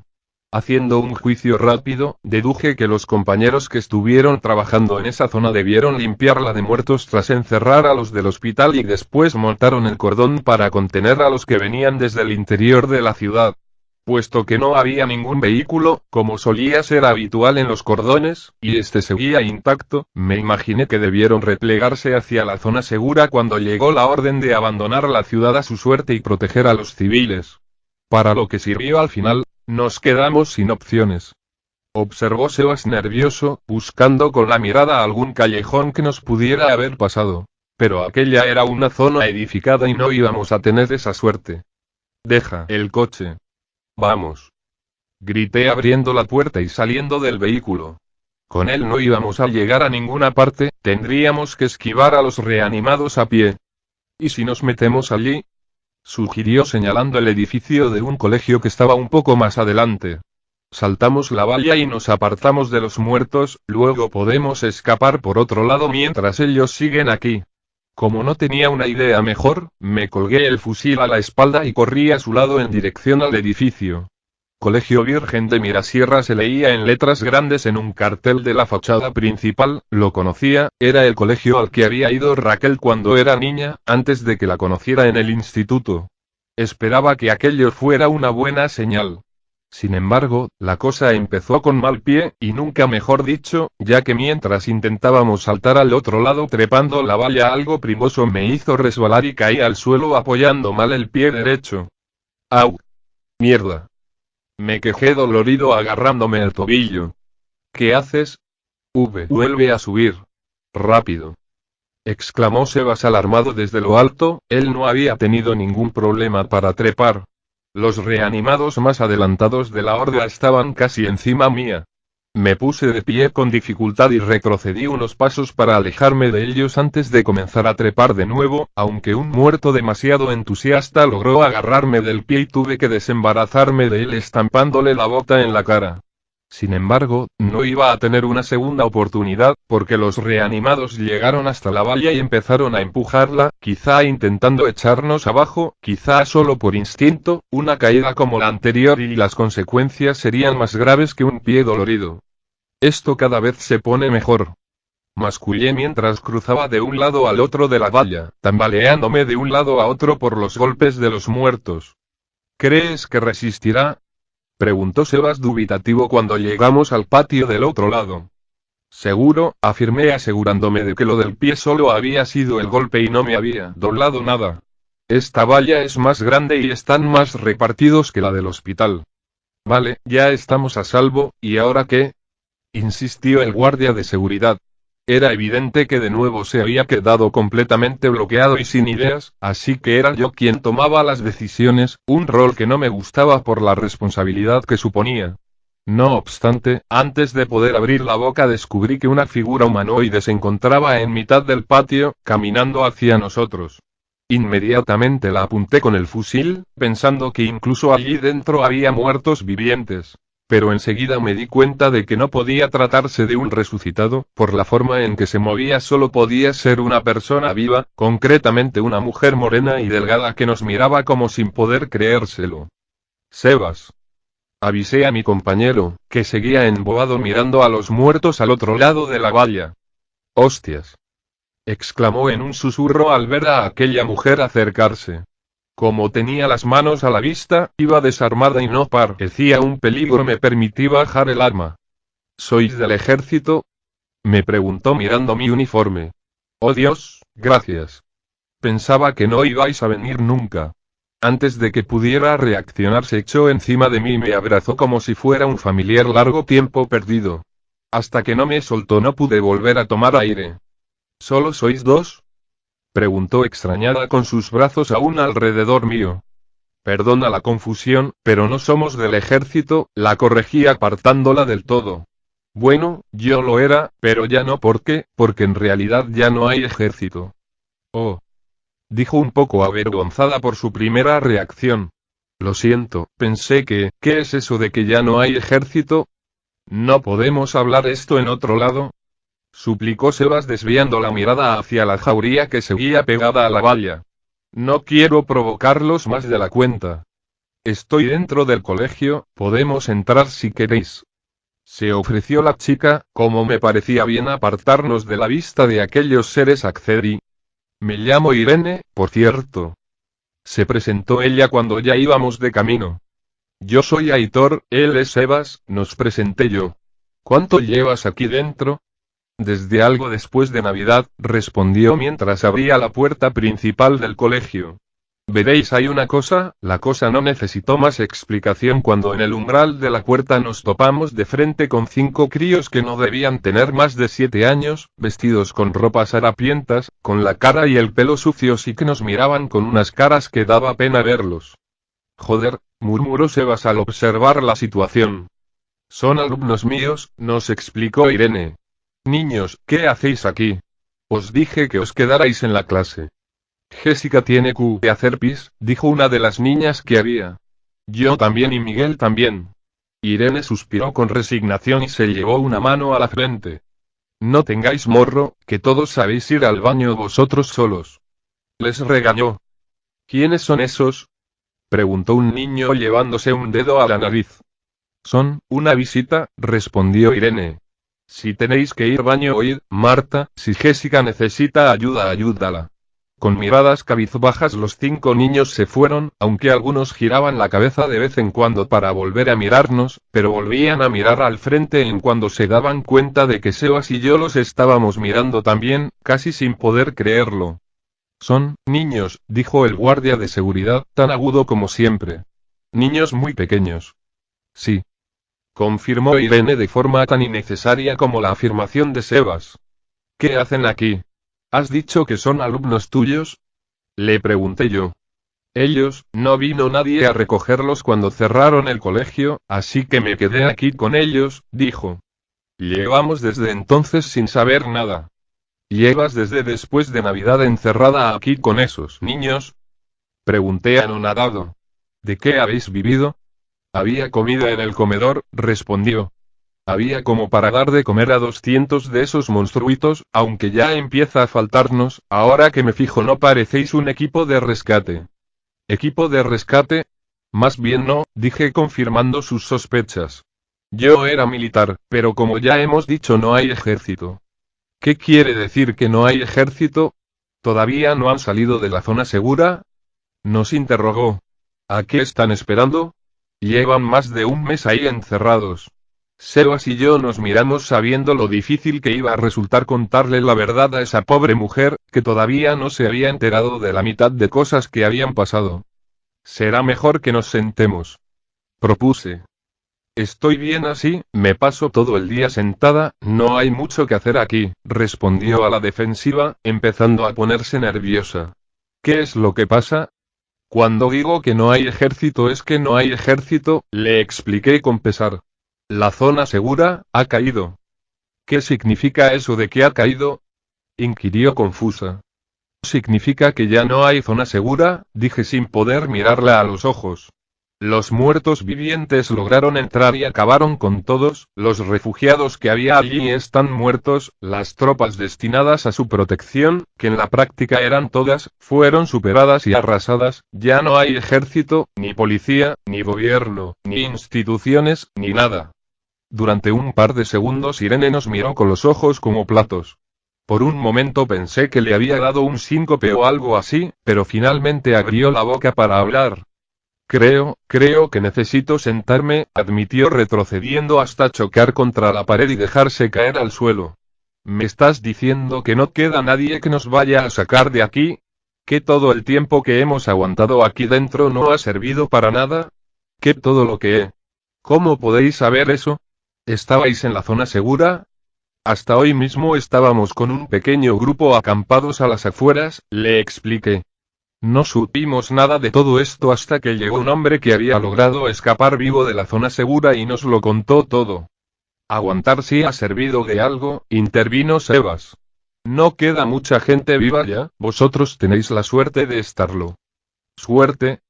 Haciendo un juicio rápido, deduje que los compañeros que estuvieron trabajando en esa zona debieron limpiarla de muertos tras encerrar a los del hospital y después montaron el cordón para contener a los que venían desde el interior de la ciudad. Puesto que no había ningún vehículo, como solía ser habitual en los cordones, y este seguía intacto, me imaginé que debieron replegarse hacia la zona segura cuando llegó la orden de abandonar la ciudad a su suerte y proteger a los civiles. Para lo que sirvió al final. Nos quedamos sin opciones. Observó Sebas nervioso, buscando con la mirada algún callejón que nos pudiera haber pasado. Pero aquella era una zona edificada y no íbamos a tener esa suerte. Deja el coche. Vamos. Grité abriendo la puerta y saliendo del vehículo. Con él no íbamos a llegar a ninguna parte, tendríamos que esquivar a los reanimados a pie. ¿Y si nos metemos allí? Sugirió señalando el edificio de un colegio que estaba un poco más adelante. Saltamos la valla y nos apartamos de los muertos, luego podemos escapar por otro lado mientras ellos siguen aquí. Como no tenía una idea mejor, me colgué el fusil a la espalda y corrí a su lado en dirección al edificio. Colegio Virgen de Mirasierra se leía en letras grandes en un cartel de la fachada principal, lo conocía, era el colegio al que había ido Raquel cuando era niña, antes de que la conociera en el instituto. Esperaba que aquello fuera una buena señal. Sin embargo, la cosa empezó con mal pie, y nunca mejor dicho, ya que mientras intentábamos saltar al otro lado trepando la valla algo primoso me hizo resbalar y caí al suelo apoyando mal el pie derecho. ¡Au! ¡Mierda! Me quejé dolorido agarrándome el tobillo. ¿Qué haces? Vuelve a subir. Rápido. Exclamó Sebas alarmado desde lo alto, él no había tenido ningún problema para trepar. Los reanimados más adelantados de la horda estaban casi encima mía. Me puse de pie con dificultad y retrocedí unos pasos para alejarme de ellos antes de comenzar a trepar de nuevo, aunque un muerto demasiado entusiasta logró agarrarme del pie y tuve que desembarazarme de él estampándole la bota en la cara. Sin embargo, no iba a tener una segunda oportunidad, porque los reanimados llegaron hasta la valla y empezaron a empujarla, quizá intentando echarnos abajo, quizá solo por instinto, una caída como la anterior y las consecuencias serían más graves que un pie dolorido. Esto cada vez se pone mejor. Mascullé mientras cruzaba de un lado al otro de la valla, tambaleándome de un lado a otro por los golpes de los muertos. ¿Crees que resistirá? Preguntó Sebas dubitativo cuando llegamos al patio del otro lado. Seguro, afirmé asegurándome de que lo del pie solo había sido el golpe y no me había doblado nada. Esta valla es más grande y están más repartidos que la del hospital. Vale, ya estamos a salvo, ¿y ahora qué? Insistió el guardia de seguridad. Era evidente que de nuevo se había quedado completamente bloqueado y sin ideas, así que era yo quien tomaba las decisiones, un rol que no me gustaba por la responsabilidad que suponía. No obstante, antes de poder abrir la boca descubrí que una figura humanoide se encontraba en mitad del patio, caminando hacia nosotros. Inmediatamente la apunté con el fusil, pensando que incluso allí dentro había muertos vivientes. Pero enseguida me di cuenta de que no podía tratarse de un resucitado, por la forma en que se movía solo podía ser una persona viva, concretamente una mujer morena y delgada que nos miraba como sin poder creérselo. Sebas. Avisé a mi compañero, que seguía embobado mirando a los muertos al otro lado de la valla. ¡Hostias! Exclamó en un susurro al ver a aquella mujer acercarse. Como tenía las manos a la vista, iba desarmada y no parecía un peligro me permití bajar el arma. ¿Sois del ejército? Me preguntó mirando mi uniforme. Oh Dios, gracias. Pensaba que no ibais a venir nunca. Antes de que pudiera reaccionar se echó encima de mí y me abrazó como si fuera un familiar largo tiempo perdido. Hasta que no me soltó no pude volver a tomar aire. ¿Solo sois dos? Preguntó extrañada con sus brazos aún alrededor mío. Perdona la confusión, pero no somos del ejército, la corregí apartándola del todo. Bueno, yo lo era, pero ya no porque en realidad ya no hay ejército. Oh. Dijo un poco avergonzada por su primera reacción. Lo siento, pensé ¿qué es eso de que ya no hay ejército? ¿No podemos hablar esto en otro lado? Suplicó Sebas desviando la mirada hacia la jauría que seguía pegada a la valla. No quiero provocarlos más de la cuenta. Estoy dentro del colegio, podemos entrar si queréis. Se ofreció la chica, como me parecía bien apartarnos de la vista de aquellos seres accedí. Me llamo Irene, por cierto. Se presentó ella cuando ya íbamos de camino. Yo soy Aitor, él es Sebas, nos presenté yo. ¿Cuánto llevas aquí dentro? Desde algo después de Navidad, respondió mientras abría la puerta principal del colegio. Veréis, hay una cosa, la cosa no necesitó más explicación cuando en el umbral de la puerta nos topamos de frente con 5 críos que no debían tener más de 7 años, vestidos con ropas harapientas, con la cara y el pelo sucios y que nos miraban con unas caras que daba pena verlos. Joder, murmuró Sebas al observar la situación. Son alumnos míos, nos explicó Irene. Niños, ¿qué hacéis aquí? Os dije que os quedarais en la clase. Jessica tiene que hacer pis, dijo una de las niñas que había. Yo también y Miguel también. Irene suspiró con resignación y se llevó una mano a la frente. No tengáis morro, que todos sabéis ir al baño vosotros solos. Les regañó. ¿Quiénes son esos? Preguntó un niño llevándose un dedo a la nariz. Son una visita, respondió Irene. Si tenéis que ir al baño o ir, Marta, si Jessica necesita ayuda, ayúdala. Con miradas cabizbajas los 5 niños se fueron, aunque algunos giraban la cabeza de vez en cuando para volver a mirarnos, pero volvían a mirar al frente en cuando se daban cuenta de que Sebas y yo los estábamos mirando también, casi sin poder creerlo. Son niños, dijo el guardia de seguridad, tan agudo como siempre. Niños muy pequeños. Sí. Confirmó Irene de forma tan innecesaria como la afirmación de Sebas. ¿Qué hacen aquí? ¿Has dicho que son alumnos tuyos? Le pregunté yo. Ellos, no vino nadie a recogerlos cuando cerraron el colegio, así que me quedé aquí con ellos, dijo. Llevamos desde entonces sin saber nada. ¿Llevas desde después de Navidad encerrada aquí con esos niños? Pregunté anonadado. ¿De qué habéis vivido? Había comida en el comedor, respondió. Había como para dar de comer a 200 de esos monstruitos, aunque ya empieza a faltarnos, ahora que me fijo no parecéis un equipo de rescate. ¿Equipo de rescate? Más bien no, dije confirmando sus sospechas. Yo era militar, pero como ya hemos dicho no hay ejército. ¿Qué quiere decir que no hay ejército? ¿Todavía no han salido de la zona segura? Nos interrogó. ¿A qué están esperando? Llevan más de un mes ahí encerrados. Sebas y yo nos miramos sabiendo lo difícil que iba a resultar contarle la verdad a esa pobre mujer, que todavía no se había enterado de la mitad de cosas que habían pasado. Será mejor que nos sentemos. Propuse. Estoy bien así, me paso todo el día sentada, no hay mucho que hacer aquí, respondió a la defensiva, empezando a ponerse nerviosa. ¿Qué es lo que pasa? Cuando digo que no hay ejército es que no hay ejército, le expliqué con pesar. La zona segura ha caído. ¿Qué significa eso de que ha caído? Inquirió confusa. Significa que ya no hay zona segura, dije sin poder mirarla a los ojos. Los muertos vivientes lograron entrar y acabaron con todos, los refugiados que había allí están muertos, las tropas destinadas a su protección, que en la práctica eran todas, fueron superadas y arrasadas, ya no hay ejército, ni policía, ni gobierno, ni instituciones, ni nada. Durante un par de segundos Irene nos miró con los ojos como platos. Por un momento pensé que le había dado un síncope o algo así, pero finalmente abrió la boca para hablar. Creo que necesito sentarme, admitió retrocediendo hasta chocar contra la pared y dejarse caer al suelo. ¿Me estás diciendo que no queda nadie que nos vaya a sacar de aquí? ¿Que todo el tiempo que hemos aguantado aquí dentro no ha servido para nada? ¿Que todo lo que he? ¿Cómo podéis saber eso? ¿Estabais en la zona segura? Hasta hoy mismo estábamos con un pequeño grupo acampados a las afueras, le expliqué. No supimos nada de todo esto hasta que llegó un hombre que había logrado escapar vivo de la zona segura y nos lo contó todo. Aguantar sí ha servido de algo, intervino Sebas. No queda mucha gente viva ya, vosotros tenéis la suerte de estarlo. ¿Suerte?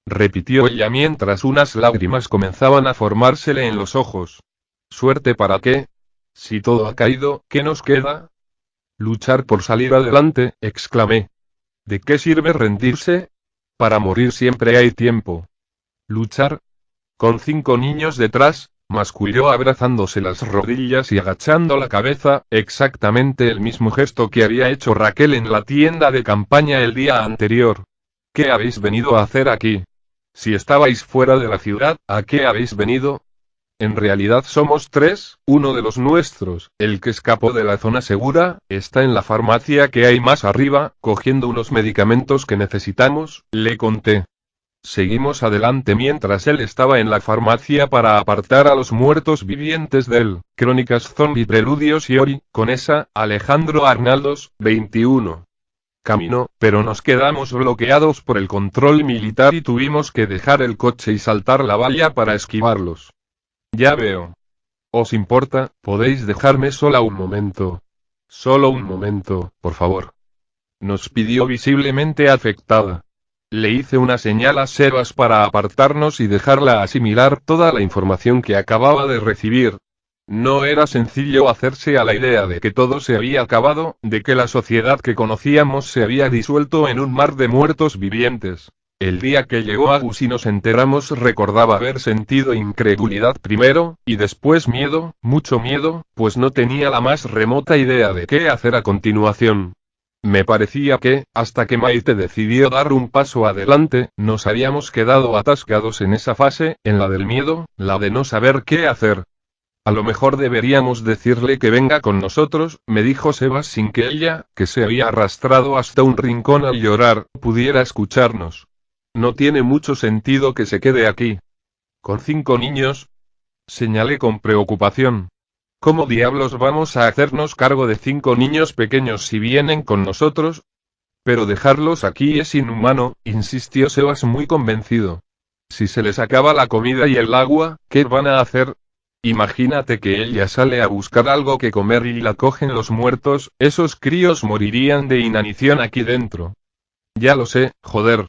Repitió ella mientras unas lágrimas comenzaban a formársele en los ojos. ¿Suerte para qué? Si todo ha caído, ¿qué nos queda? Luchar por salir adelante, exclamé. ¿De qué sirve rendirse? Para morir siempre hay tiempo. ¿Luchar? Con 5 niños detrás, masculló abrazándose las rodillas y agachando la cabeza, exactamente el mismo gesto que había hecho Raquel en la tienda de campaña el día anterior. ¿Qué habéis venido a hacer aquí? Si estabais fuera de la ciudad, ¿a qué habéis venido? En realidad somos 3, uno de los nuestros, el que escapó de la zona segura, está en la farmacia que hay más arriba, cogiendo unos medicamentos que necesitamos, le conté. Seguimos adelante mientras él estaba en la farmacia para apartar a los muertos vivientes de él. Crónicas Zombie Preludios y Ori, con esa, Alejandro Arnaldos, 21. Camino, pero nos quedamos bloqueados por el control militar y tuvimos que dejar el coche y saltar la valla para esquivarlos. Ya veo. ¿Os importa? ¿Podéis dejarme sola un momento? Solo un momento, por favor. Nos pidió visiblemente afectada. Le hice una señal a Sebas para apartarnos y dejarla asimilar toda la información que acababa de recibir. No era sencillo hacerse a la idea de que todo se había acabado, de que la sociedad que conocíamos se había disuelto en un mar de muertos vivientes. El día que llegó Agus y nos enteramos recordaba haber sentido incredulidad primero, y después miedo, mucho miedo, pues no tenía la más remota idea de qué hacer a continuación. Me parecía que, hasta que Maite decidió dar un paso adelante, nos habíamos quedado atascados en esa fase, en la del miedo, la de no saber qué hacer. A lo mejor deberíamos decirle que venga con nosotros, me dijo Sebas sin que ella, que se había arrastrado hasta un rincón al llorar, pudiera escucharnos. No tiene mucho sentido que se quede aquí. ¿Con 5 niños? Señalé con preocupación. ¿Cómo diablos vamos a hacernos cargo de 5 niños pequeños si vienen con nosotros? Pero dejarlos aquí es inhumano, insistió Sebas muy convencido. Si se les acaba la comida y el agua, ¿qué van a hacer? Imagínate que ella sale a buscar algo que comer y la cogen los muertos, esos críos morirían de inanición aquí dentro. Ya lo sé, joder.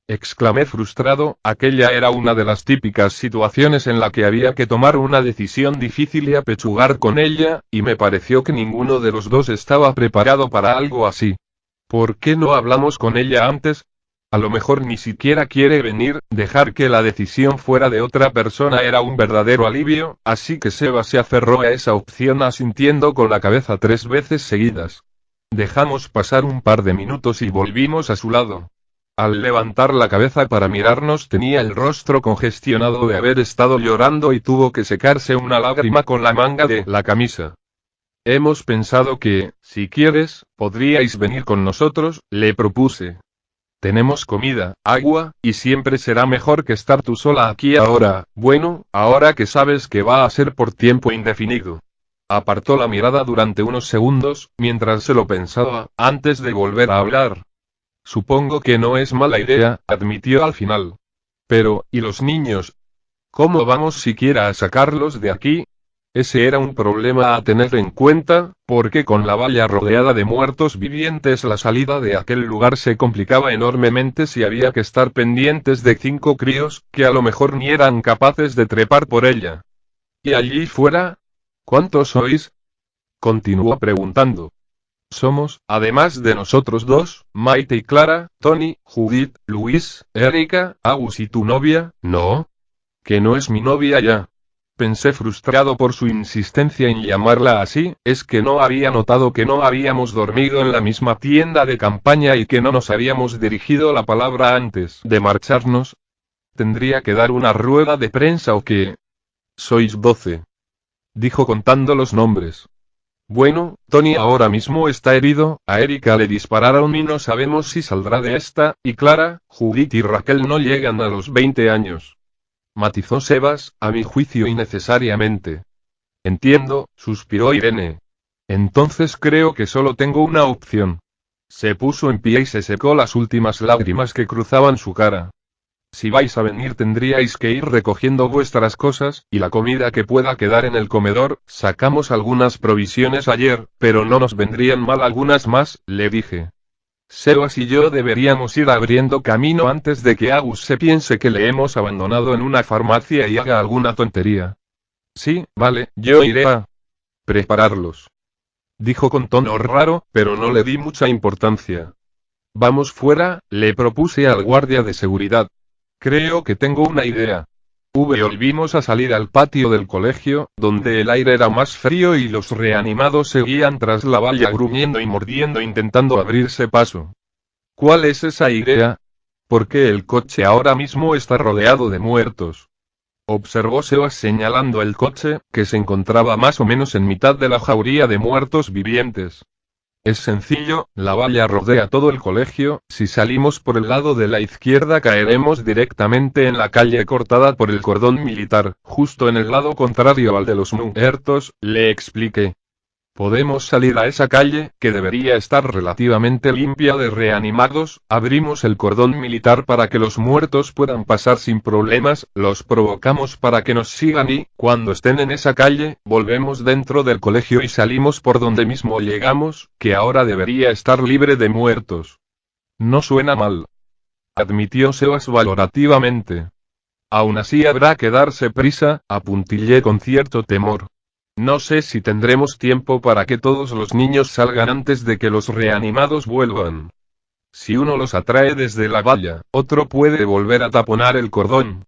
Exclamé frustrado, aquella era una de las típicas situaciones en la que había que tomar una decisión difícil y apechugar con ella, y me pareció que ninguno de los dos estaba preparado para algo así. ¿Por qué no hablamos con ella antes? A lo mejor ni siquiera quiere venir, dejar que la decisión fuera de otra persona era un verdadero alivio, así que Seba se aferró a esa opción asintiendo con la cabeza 3 veces seguidas. Dejamos pasar un par de minutos y volvimos a su lado. Al levantar la cabeza para mirarnos tenía el rostro congestionado de haber estado llorando y tuvo que secarse una lágrima con la manga de la camisa. Hemos pensado que, si quieres, podríais venir con nosotros, le propuse. Tenemos comida, agua, y siempre será mejor que estar tú sola aquí ahora, bueno, ahora que sabes que va a ser por tiempo indefinido. Apartó la mirada durante unos segundos, mientras se lo pensaba, antes de volver a hablar. Supongo que no es mala idea, admitió al final. Pero, ¿y los niños? ¿Cómo vamos siquiera a sacarlos de aquí? Ese era un problema a tener en cuenta, porque con la valla rodeada de muertos vivientes la salida de aquel lugar se complicaba enormemente si había que estar pendientes de 5 críos, que a lo mejor ni eran capaces de trepar por ella. ¿Y allí fuera? ¿Cuántos sois? Continuó preguntando. Somos, además de nosotros dos, Maite y Clara, Tony, Judith, Luis, Erika, Agus y tu novia, ¿no? Que no es mi novia ya. Pensé frustrado por su insistencia en llamarla así, es que no había notado que no habíamos dormido en la misma tienda de campaña y que no nos habíamos dirigido la palabra antes de marcharnos. ¿Tendría que dar una rueda de prensa o qué? Sois 12. Dijo contando los nombres. Bueno, Tony ahora mismo está herido, a Erika le dispararon y no sabemos si saldrá de esta, y Clara, Judith y Raquel no llegan a los 20 años. Matizó Sebas, a mi juicio innecesariamente. Entiendo, suspiró Irene. Entonces creo que solo tengo una opción. Se puso en pie y se secó las últimas lágrimas que cruzaban su cara. Si vais a venir tendríais que ir recogiendo vuestras cosas, y la comida que pueda quedar en el comedor, sacamos algunas provisiones ayer, pero no nos vendrían mal algunas más, le dije. Sebas y yo deberíamos ir abriendo camino antes de que Agus se piense que le hemos abandonado en una farmacia y haga alguna tontería. Sí, vale, yo iré a prepararlos. Dijo con tono raro, pero no le di mucha importancia. Vamos fuera, le propuse al guardia de seguridad. Creo que tengo una idea. Volvimos a salir al patio del colegio, donde el aire era más frío y los reanimados seguían tras la valla gruñendo y mordiendo intentando abrirse paso. ¿Cuál es esa idea? ¿Por qué el coche ahora mismo está rodeado de muertos? Observó Sebas señalando el coche, que se encontraba más o menos en mitad de la jauría de muertos vivientes. Es sencillo, la valla rodea todo el colegio, si salimos por el lado de la izquierda caeremos directamente en la calle cortada por el cordón militar, justo en el lado contrario al de los muertos, le expliqué. Podemos salir a esa calle, que debería estar relativamente limpia de reanimados, abrimos el cordón militar para que los muertos puedan pasar sin problemas, los provocamos para que nos sigan y, cuando estén en esa calle, volvemos dentro del colegio y salimos por donde mismo llegamos, que ahora debería estar libre de muertos. No suena mal. admitió Sebas valorativamente. Aún así habrá que darse prisa, apuntillé con cierto temor. No sé si tendremos tiempo para que todos los niños salgan antes de que los reanimados vuelvan. Si uno los atrae desde la valla, otro puede volver a taponar el cordón.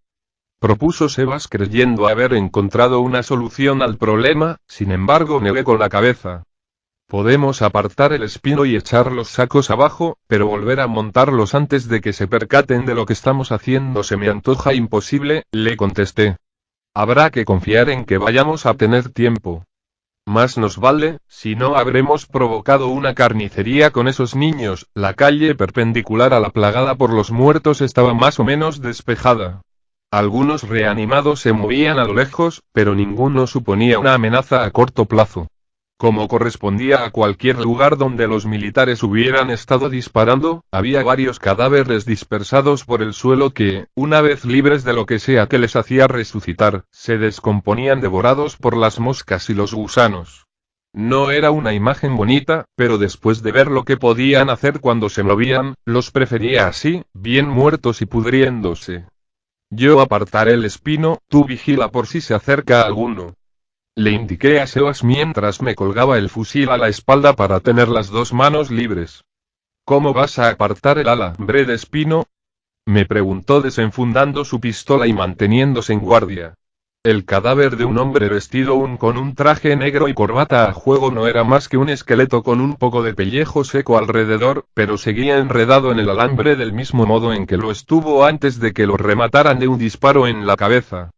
Propuso Sebas creyendo haber encontrado una solución al problema, sin embargo negué con la cabeza. Podemos apartar el espino y echar los sacos abajo, pero volver a montarlos antes de que se percaten de lo que estamos haciendo se me antoja imposible, le contesté. Habrá que confiar en que vayamos a tener tiempo. Más nos vale, si no habremos provocado una carnicería con esos niños. La calle perpendicular a la plagada por los muertos estaba más o menos despejada. Algunos reanimados se movían a lo lejos, pero ninguno suponía una amenaza a corto plazo. Como correspondía a cualquier lugar donde los militares hubieran estado disparando, había varios cadáveres dispersados por el suelo que, una vez libres de lo que sea que les hacía resucitar, se descomponían devorados por las moscas y los gusanos. No era una imagen bonita, pero después de ver lo que podían hacer cuando se movían, los prefería así, bien muertos y pudriéndose. Yo apartaré el espino, tú vigila por si se acerca alguno. Le indiqué a Sebas mientras me colgaba el fusil a la espalda para tener las dos manos libres. ¿Cómo vas a apartar el alambre de espino? Me preguntó desenfundando su pistola y manteniéndose en guardia. El cadáver de un hombre vestido con un traje negro y corbata a juego no era más que un esqueleto con un poco de pellejo seco alrededor, pero seguía enredado en el alambre del mismo modo en que lo estuvo antes de que lo remataran de un disparo en la cabeza.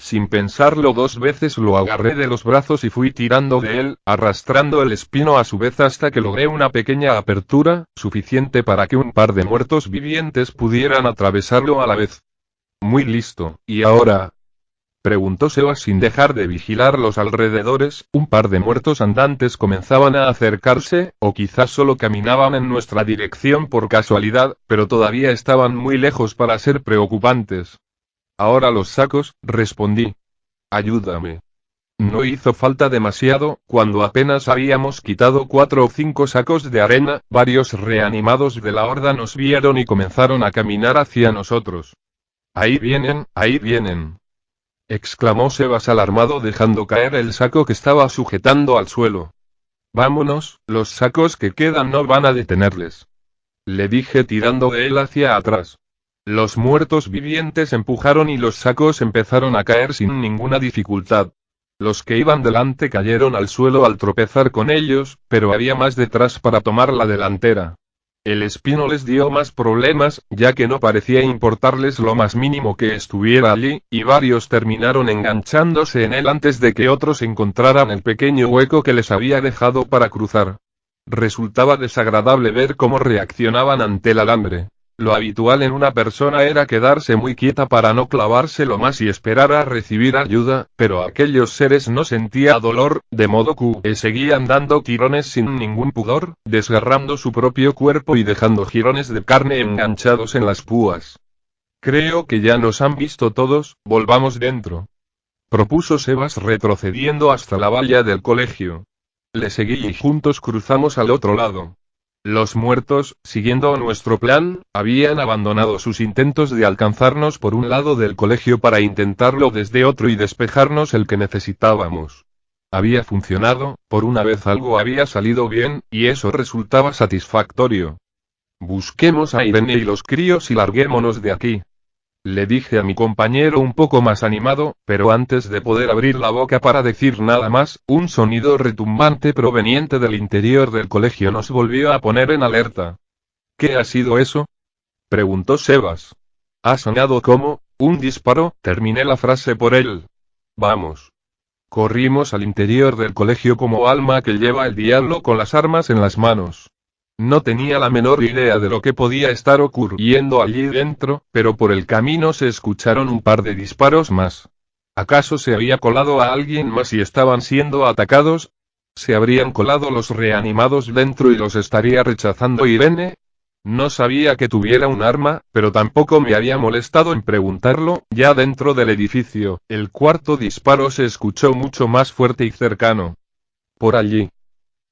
Sin pensarlo dos veces lo agarré de los brazos y fui tirando de él, arrastrando el espino a su vez hasta que logré una pequeña apertura, suficiente para que un par de muertos vivientes pudieran atravesarlo a la vez. Muy listo, ¿y ahora? Preguntó Sebas sin dejar de vigilar los alrededores. Un par de muertos andantes comenzaban a acercarse, o quizás solo caminaban en nuestra dirección por casualidad, pero todavía estaban muy lejos para ser preocupantes. Ahora los sacos, respondí. Ayúdame. No hizo falta demasiado, cuando apenas habíamos quitado 4 o 5 sacos de arena, varios reanimados de la horda nos vieron y comenzaron a caminar hacia nosotros. Ahí vienen, exclamó Sebas alarmado dejando caer el saco que estaba sujetando al suelo. Vámonos, los sacos que quedan no van a detenerles. Le dije tirando de él hacia atrás. Los muertos vivientes empujaron y los sacos empezaron a caer sin ninguna dificultad. Los que iban delante cayeron al suelo al tropezar con ellos, pero había más detrás para tomar la delantera. El espino les dio más problemas, ya que no parecía importarles lo más mínimo que estuviera allí, y varios terminaron enganchándose en él antes de que otros encontraran el pequeño hueco que les había dejado para cruzar. Resultaba desagradable ver cómo reaccionaban ante el alambre. Lo habitual en una persona era quedarse muy quieta para no clavárselo más y esperar a recibir ayuda, pero aquellos seres no sentían dolor, de modo que seguían dando tirones sin ningún pudor, desgarrando su propio cuerpo y dejando jirones de carne enganchados en las púas. Creo que ya nos han visto todos, volvamos dentro. Propuso Sebas retrocediendo hasta la valla del colegio. Le seguí y juntos cruzamos al otro lado. Los muertos, siguiendo nuestro plan, habían abandonado sus intentos de alcanzarnos por un lado del colegio para intentarlo desde otro y despejarnos el que necesitábamos. Había funcionado, por una vez algo había salido bien, y eso resultaba satisfactorio. Busquemos a Irene y los críos y larguémonos de aquí. Le dije a mi compañero un poco más animado, pero antes de poder abrir la boca para decir nada más, un sonido retumbante proveniente del interior del colegio nos volvió a poner en alerta. ¿Qué ha sido eso? Preguntó Sebas. ¿Ha sonado como un disparo? Terminé la frase por él. Vamos. Corrimos al interior del colegio como alma que lleva el diablo con las armas en las manos. No tenía la menor idea de lo que podía estar ocurriendo allí dentro, pero por el camino se escucharon un par de disparos más. ¿Acaso se había colado a alguien más y estaban siendo atacados? ¿Se habrían colado los reanimados dentro y los estaría rechazando Irene? No sabía que tuviera un arma, pero tampoco me había molestado en preguntarlo. Ya dentro del edificio, el cuarto disparo se escuchó mucho más fuerte y cercano. Por allí,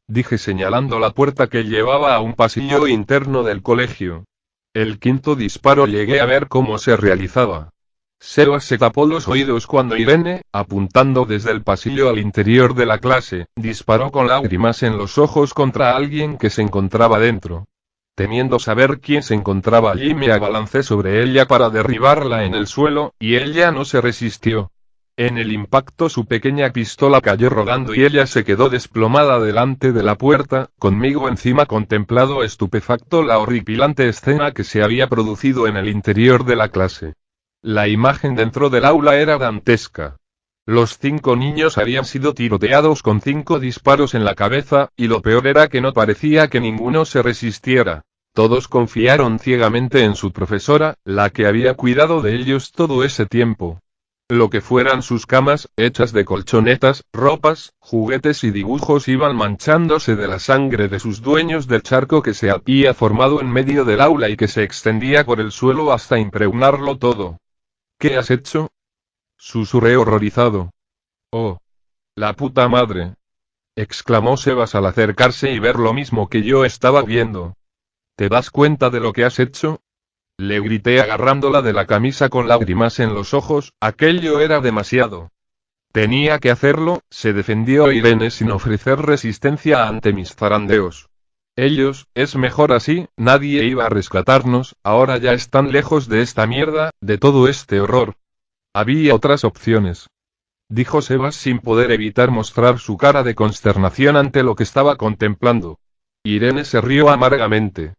dije señalando la puerta que llevaba a un pasillo interno del colegio. El quinto disparo llegué a ver cómo se realizaba. Sebas se tapó los oídos cuando Irene, apuntando desde el pasillo al interior de la clase, disparó con lágrimas en los ojos contra alguien que se encontraba dentro. Temiendo saber quién se encontraba allí, me abalancé sobre ella para derribarla en el suelo, y ella no se resistió. En el impacto su pequeña pistola cayó rodando y ella se quedó desplomada delante de la puerta, conmigo encima contemplando estupefacto la horripilante escena que se había producido en el interior de la clase. La imagen dentro del aula era dantesca. Los 5 niños habían sido tiroteados con 5 disparos en la cabeza, y lo peor era que no parecía que ninguno se resistiera. Todos confiaron ciegamente en su profesora, la que había cuidado de ellos todo ese tiempo. Lo que fueran sus camas, hechas de colchonetas, ropas, juguetes y dibujos iban manchándose de la sangre de sus dueños del charco que se había formado en medio del aula y que se extendía por el suelo hasta impregnarlo todo. ¿Qué has hecho? Susurré horrorizado. Oh. La puta madre. Exclamó Sebas al acercarse y ver lo mismo que yo estaba viendo. ¿Te das cuenta de lo que has hecho? Le grité agarrándola de la camisa con lágrimas en los ojos, aquello era demasiado. Tenía que hacerlo, se defendió Irene sin ofrecer resistencia ante mis zarandeos. Ellos, es mejor así, nadie iba a rescatarnos, ahora ya están lejos de esta mierda, de todo este horror. Había otras opciones. Dijo Sebas sin poder evitar mostrar su cara de consternación ante lo que estaba contemplando. Irene se rió amargamente.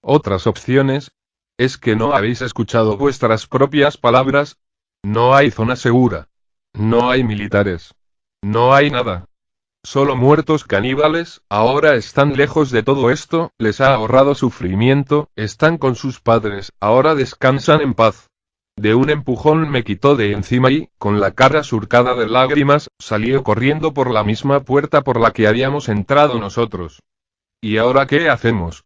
¿Otras opciones? ¿Es que no habéis escuchado vuestras propias palabras? No hay zona segura. No hay militares. No hay nada. Solo muertos caníbales, ahora están lejos de todo esto, les ha ahorrado sufrimiento, están con sus padres, ahora descansan en paz. De un empujón me quitó de encima y, con la cara surcada de lágrimas, salió corriendo por la misma puerta por la que habíamos entrado nosotros. ¿Y ahora qué hacemos?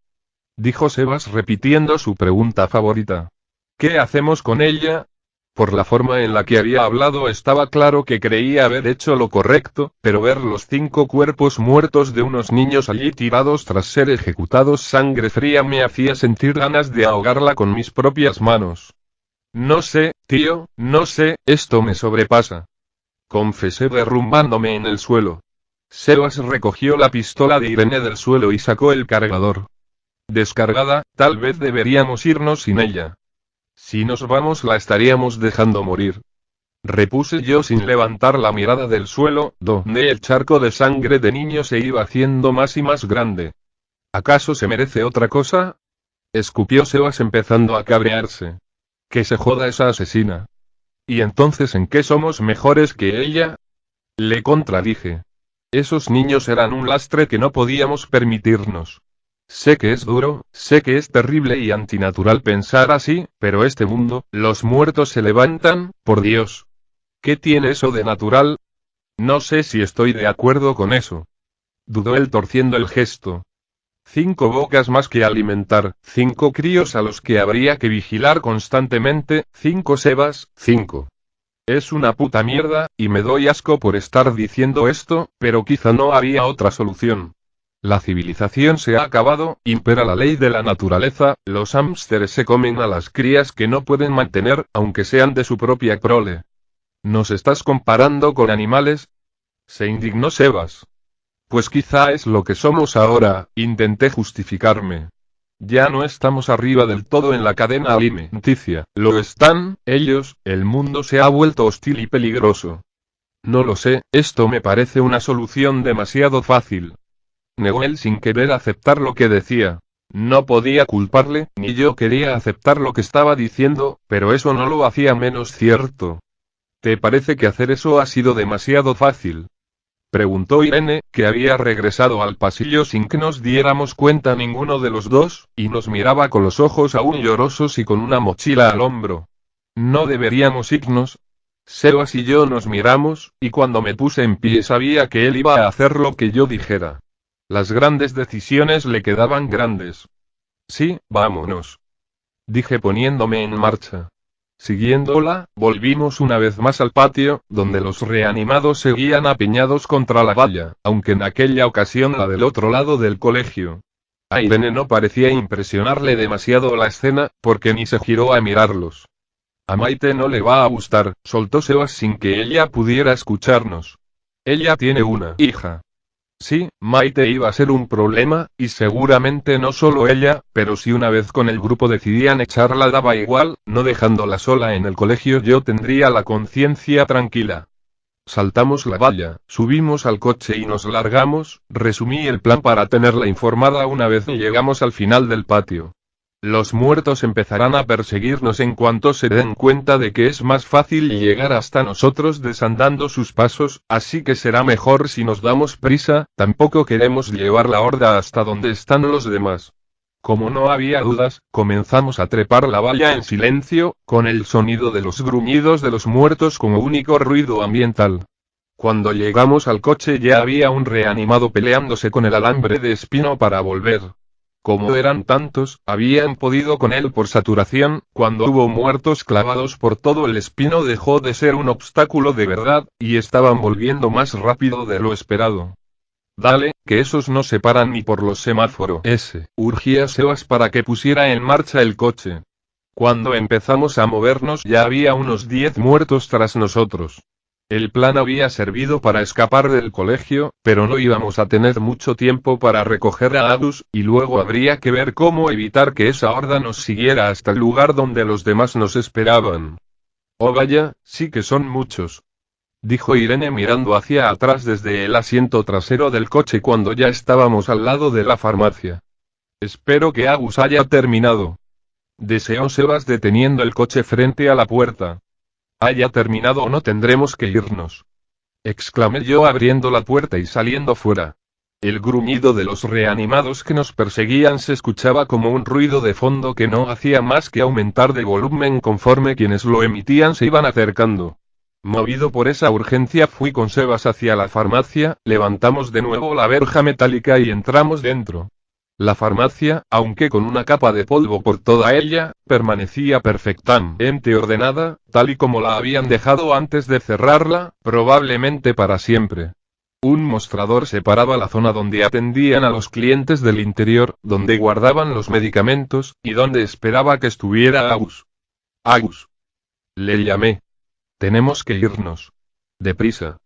Dijo Sebas repitiendo su pregunta favorita. ¿Qué hacemos con ella? Por la forma en la que había hablado estaba claro que creía haber hecho lo correcto, pero ver los 5 cuerpos muertos de unos niños allí tirados tras ser ejecutados sangre fría me hacía sentir ganas de ahogarla con mis propias manos. No sé, tío, no sé, esto me sobrepasa. Confesé derrumbándome en el suelo. Sebas recogió la pistola de Irene del suelo y sacó el cargador. Descargada, tal vez deberíamos irnos sin ella. Si nos vamos la estaríamos dejando morir. Repuse yo sin levantar la mirada del suelo, donde el charco de sangre de niño se iba haciendo más y más grande. ¿Acaso se merece otra cosa? Escupió Sebas empezando a cabrearse. Que se joda esa asesina. ¿Y entonces en qué somos mejores que ella? Le contradije. Esos niños eran un lastre que no podíamos permitirnos. Sé que es duro, sé que es terrible y antinatural pensar así, pero este mundo, los muertos se levantan, por Dios. ¿Qué tiene eso de natural? No sé si estoy de acuerdo con eso. Dudó él torciendo el gesto. 5 bocas más que alimentar, 5 críos a los que habría que vigilar constantemente, 5 Sebas, 5. Es una puta mierda, y me doy asco por estar diciendo esto, pero quizá no había otra solución. La civilización se ha acabado, impera la ley de la naturaleza, los hámsteres se comen a las crías que no pueden mantener, aunque sean de su propia prole. ¿Nos estás comparando con animales? Se indignó Sebas. Pues quizá es lo que somos ahora, intenté justificarme. Ya no estamos arriba del todo en la cadena alimenticia, lo están, ellos, el mundo se ha vuelto hostil y peligroso. No lo sé, esto me parece una solución demasiado fácil. Negó él sin querer aceptar lo que decía. No podía culparle, ni yo quería aceptar lo que estaba diciendo, pero eso no lo hacía menos cierto. ¿Te parece que hacer eso ha sido demasiado fácil? Preguntó Irene, que había regresado al pasillo sin que nos diéramos cuenta ninguno de los dos, y nos miraba con los ojos aún llorosos y con una mochila al hombro. ¿No deberíamos irnos? Sebas y yo nos miramos, y cuando me puse en pie sabía que él iba a hacer lo que yo dijera. Las grandes decisiones le quedaban grandes. Sí, vámonos. Dije poniéndome en marcha. Siguiéndola, volvimos una vez más al patio, donde los reanimados seguían apiñados contra la valla, aunque en aquella ocasión la del otro lado del colegio. A Irene no parecía impresionarle demasiado la escena, porque ni se giró a mirarlos. A Maite no le va a gustar, soltó Sebas sin que ella pudiera escucharnos. Ella tiene una hija. Sí, Maite iba a ser un problema, y seguramente no solo ella, pero si una vez con el grupo decidían echarla daba igual, no dejándola sola en el colegio yo tendría la conciencia tranquila. Saltamos la valla, subimos al coche y nos largamos, resumí el plan para tenerla informada una vez llegamos al final del patio. Los muertos empezarán a perseguirnos en cuanto se den cuenta de que es más fácil llegar hasta nosotros desandando sus pasos, así que será mejor si nos damos prisa, tampoco queremos llevar la horda hasta donde están los demás. Como no había dudas, comenzamos a trepar la valla en silencio, con el sonido de los gruñidos de los muertos como único ruido ambiental. Cuando llegamos al coche ya había un reanimado peleándose con el alambre de espino para volver. Como eran tantos, habían podido con él por saturación, cuando hubo muertos clavados por todo el espino dejó de ser un obstáculo de verdad, y estaban volviendo más rápido de lo esperado. Dale, que esos no se paran ni por los semáforos. Urgía Sebas para que pusiera en marcha el coche. Cuando empezamos a movernos ya había unos 10 muertos tras nosotros. El plan había servido para escapar del colegio, pero no íbamos a tener mucho tiempo para recoger a Agus, y luego habría que ver cómo evitar que esa horda nos siguiera hasta el lugar donde los demás nos esperaban. Oh vaya, sí que son muchos, dijo Irene mirando hacia atrás desde el asiento trasero del coche cuando ya estábamos al lado de la farmacia. Espero que Agus haya terminado, deseó Sebas deteniendo el coche frente a la puerta. Haya terminado o no tendremos que irnos, exclamé yo abriendo la puerta y saliendo fuera. El gruñido de los reanimados que nos perseguían se escuchaba como un ruido de fondo que no hacía más que aumentar de volumen conforme quienes lo emitían se iban acercando. Movido por esa urgencia fui con Sebas hacia la farmacia, levantamos de nuevo la verja metálica y entramos dentro. La farmacia, aunque con una capa de polvo por toda ella, permanecía perfectamente ordenada, tal y como la habían dejado antes de cerrarla, probablemente para siempre. Un mostrador separaba la zona donde atendían a los clientes del interior, donde guardaban los medicamentos, y donde esperaba que estuviera Agus. Agus. Le llamé. Tenemos que irnos. Deprisa.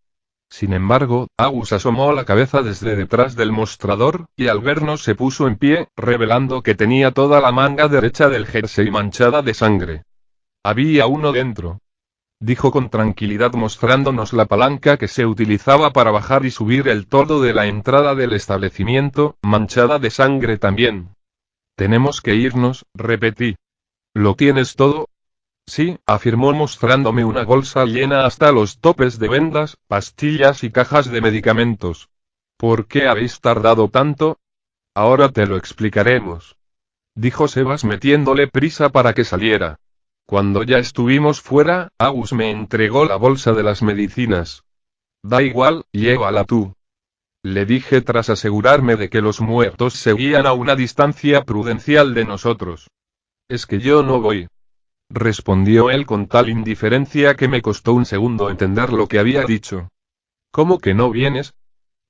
Sin embargo, Agus asomó la cabeza desde detrás del mostrador, y al vernos se puso en pie, revelando que tenía toda la manga derecha del jersey manchada de sangre. Había uno dentro, dijo con tranquilidad mostrándonos la palanca que se utilizaba para bajar y subir el toldo de la entrada del establecimiento, manchada de sangre también. Tenemos que irnos, repetí. ¿Lo tienes todo? Sí, afirmó mostrándome una bolsa llena hasta los topes de vendas, pastillas y cajas de medicamentos. ¿Por qué habéis tardado tanto? Ahora te lo explicaremos, dijo Sebas metiéndole prisa para que saliera. Cuando ya estuvimos fuera, Agus me entregó la bolsa de las medicinas. Da igual, llévala tú, le dije tras asegurarme de que los muertos seguían a una distancia prudencial de nosotros. Es que yo no voy, respondió él con tal indiferencia que me costó un segundo entender lo que había dicho. ¿Cómo que no vienes?,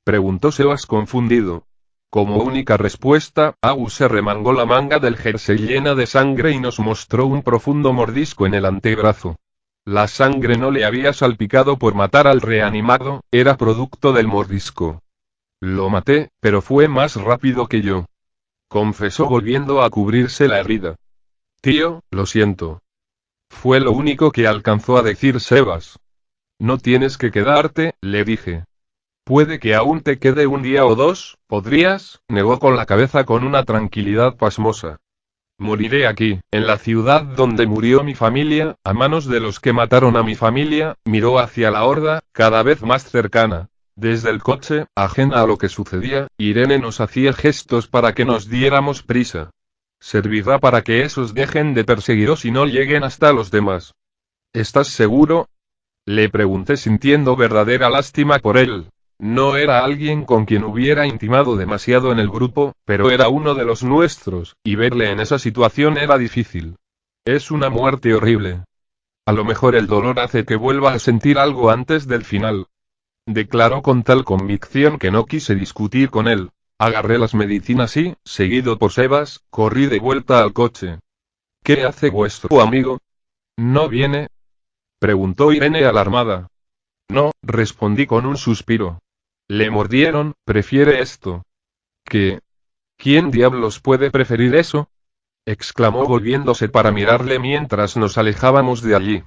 preguntó Sebas confundido. Como única respuesta, Agus se remangó la manga del jersey llena de sangre y nos mostró un profundo mordisco en el antebrazo. La sangre no le había salpicado por matar al reanimado, era producto del mordisco. Lo maté, pero fue más rápido que yo, confesó volviendo a cubrirse la herida. Tío, lo siento, fue lo único que alcanzó a decir Sebas. No tienes que quedarte, le dije. Puede que aún te quede un día o dos, ¿podrías?, negó con la cabeza con una tranquilidad pasmosa. Moriré aquí, en la ciudad donde murió mi familia, a manos de los que mataron a mi familia, miró hacia la horda, cada vez más cercana. Desde el coche, ajena a lo que sucedía, Irene nos hacía gestos para que nos diéramos prisa. Servirá para que esos dejen de perseguiros y no lleguen hasta los demás. ¿Estás seguro?, le pregunté sintiendo verdadera lástima por él. No era alguien con quien hubiera intimado demasiado en el grupo, pero era uno de los nuestros, y verle en esa situación era difícil. Es una muerte horrible. A lo mejor el dolor hace que vuelva a sentir algo antes del final, declaró con tal convicción que no quise discutir con él. Agarré las medicinas y, seguido por Sebas, corrí de vuelta al coche. ¿Qué hace vuestro amigo? ¿No viene? Preguntó Irene alarmada. No, respondí con un suspiro. Le mordieron, prefiere esto. ¿Qué? ¿Quién diablos puede preferir eso? Exclamó volviéndose para mirarle mientras nos alejábamos de allí.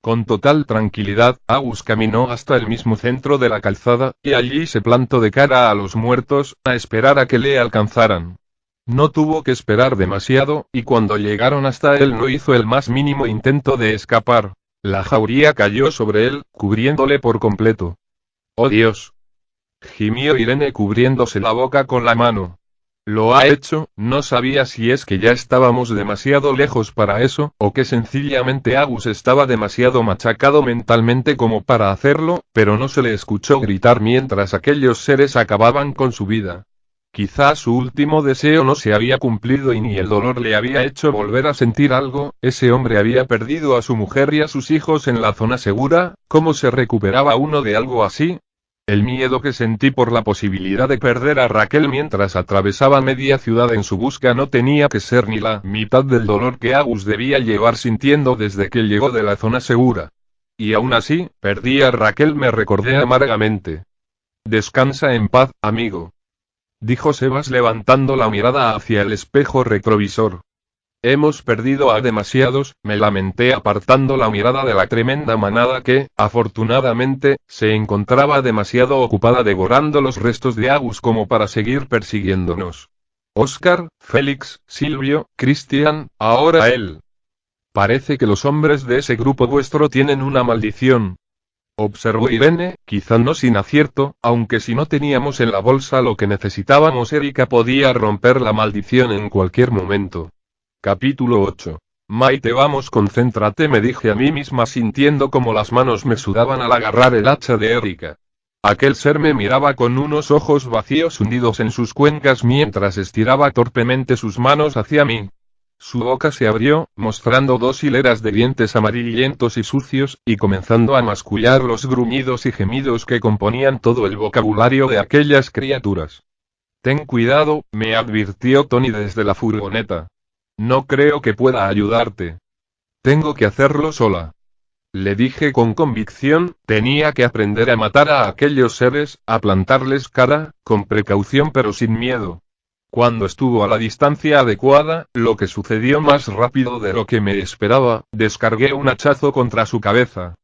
Con total tranquilidad, Agus caminó hasta el mismo centro de la calzada, y allí se plantó de cara a los muertos, a esperar a que le alcanzaran. No tuvo que esperar demasiado, y cuando llegaron hasta él no hizo el más mínimo intento de escapar. La jauría cayó sobre él, cubriéndole por completo. ¡Oh Dios! Gimió Irene cubriéndose la boca con la mano. Lo ha hecho, no sabía si es que ya estábamos demasiado lejos para eso, o que sencillamente Agus estaba demasiado machacado mentalmente como para hacerlo, pero no se le escuchó gritar mientras aquellos seres acababan con su vida. Quizá su último deseo no se había cumplido y ni el dolor le había hecho volver a sentir algo. Ese hombre había perdido a su mujer y a sus hijos en la zona segura. ¿Cómo se recuperaba uno de algo así? El miedo que sentí por la posibilidad de perder a Raquel mientras atravesaba media ciudad en su busca no tenía que ser ni la mitad del dolor que Agus debía llevar sintiendo desde que llegó de la zona segura. Y aún así, perdí a Raquel, me recordé amargamente. Descansa en paz, amigo, dijo Sebas levantando la mirada hacia el espejo retrovisor. Hemos perdido a demasiados, me lamenté apartando la mirada de la tremenda manada que, afortunadamente, se encontraba demasiado ocupada devorando los restos de Agus como para seguir persiguiéndonos. Oscar, Félix, Silvio, Cristian, ahora él. Parece que los hombres de ese grupo vuestro tienen una maldición, observó Irene, quizá no sin acierto, aunque si no teníamos en la bolsa lo que necesitábamos, Erika podía romper la maldición en cualquier momento. Capítulo 8. Maite, vamos, concéntrate, me dije a mí misma sintiendo como las manos me sudaban al agarrar el hacha de Erika. Aquel ser me miraba con unos ojos vacíos hundidos en sus cuencas mientras estiraba torpemente sus manos hacia mí. Su boca se abrió, mostrando 2 hileras de dientes amarillentos y sucios, y comenzando a mascullar los gruñidos y gemidos que componían todo el vocabulario de aquellas criaturas. Ten cuidado, me advirtió Tony desde la furgoneta. No creo que pueda ayudarte. Tengo que hacerlo sola. Le dije con convicción, tenía que aprender a matar a aquellos seres, a plantarles cara, con precaución pero sin miedo. Cuando estuvo a la distancia adecuada, lo que sucedió más rápido de lo que me esperaba, descargué un hachazo contra su cabeza.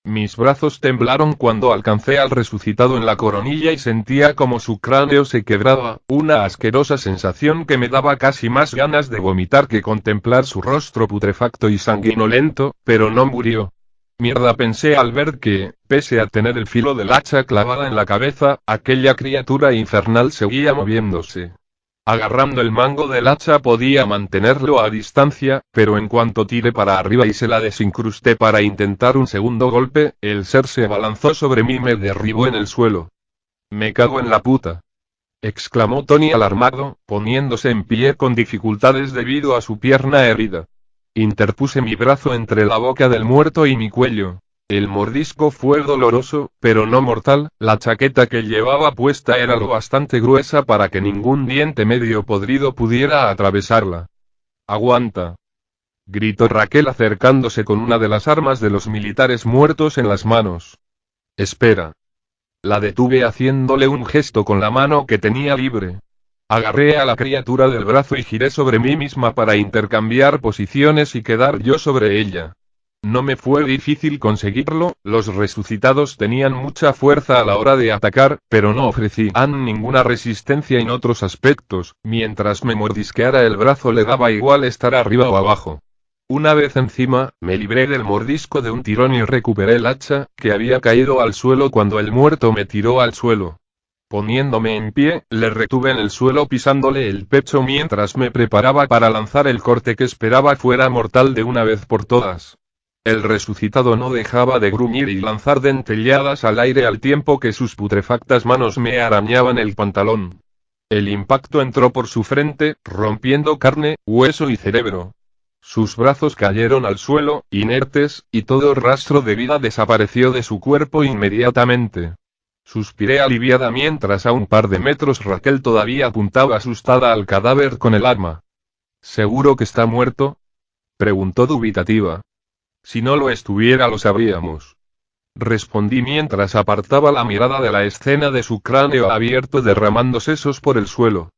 Mis brazos temblaron cuando alcancé al resucitado en la coronilla y sentía como su cráneo se quebraba, una asquerosa sensación que me daba casi más ganas de vomitar que contemplar su rostro putrefacto y sanguinolento, pero no murió. Mierda, pensé al ver que, pese a tener el filo del hacha clavada en la cabeza, aquella criatura infernal seguía moviéndose. Agarrando el mango del hacha podía mantenerlo a distancia, pero en cuanto tiré para arriba y se la desincrusté para intentar un segundo golpe, el ser se abalanzó sobre mí y me derribó en el suelo. Me cago en la puta, exclamó Tony alarmado, poniéndose en pie con dificultades debido a su pierna herida. Interpuse mi brazo entre la boca del muerto y mi cuello. El mordisco fue doloroso, pero no mortal. La chaqueta que llevaba puesta era lo bastante gruesa para que ningún diente medio podrido pudiera atravesarla. Aguanta, gritó Raquel acercándose con una de las armas de los militares muertos en las manos. Espera. La detuve haciéndole un gesto con la mano que tenía libre. Agarré a la criatura del brazo y giré sobre mí misma para intercambiar posiciones y quedar yo sobre ella. No me fue difícil conseguirlo, los resucitados tenían mucha fuerza a la hora de atacar, pero no ofrecían ninguna resistencia en otros aspectos. Mientras me mordisqueara el brazo le daba igual estar arriba o abajo. Una vez encima, me libré del mordisco de un tirón y recuperé el hacha, que había caído al suelo cuando el muerto me tiró al suelo. Poniéndome en pie, le retuve en el suelo pisándole el pecho mientras me preparaba para lanzar el corte que esperaba fuera mortal de una vez por todas. El resucitado no dejaba de gruñir y lanzar dentelladas al aire al tiempo que sus putrefactas manos me arañaban el pantalón. El impacto entró por su frente, rompiendo carne, hueso y cerebro. Sus brazos cayeron al suelo, inertes, y todo rastro de vida desapareció de su cuerpo inmediatamente. Suspiré aliviada mientras a un par de metros Raquel todavía apuntaba asustada al cadáver con el arma. ¿Seguro que está muerto?, preguntó dubitativa. Si no lo estuviera lo sabríamos. Respondí mientras apartaba la mirada de la escena de su cráneo abierto derramando sesos por el suelo.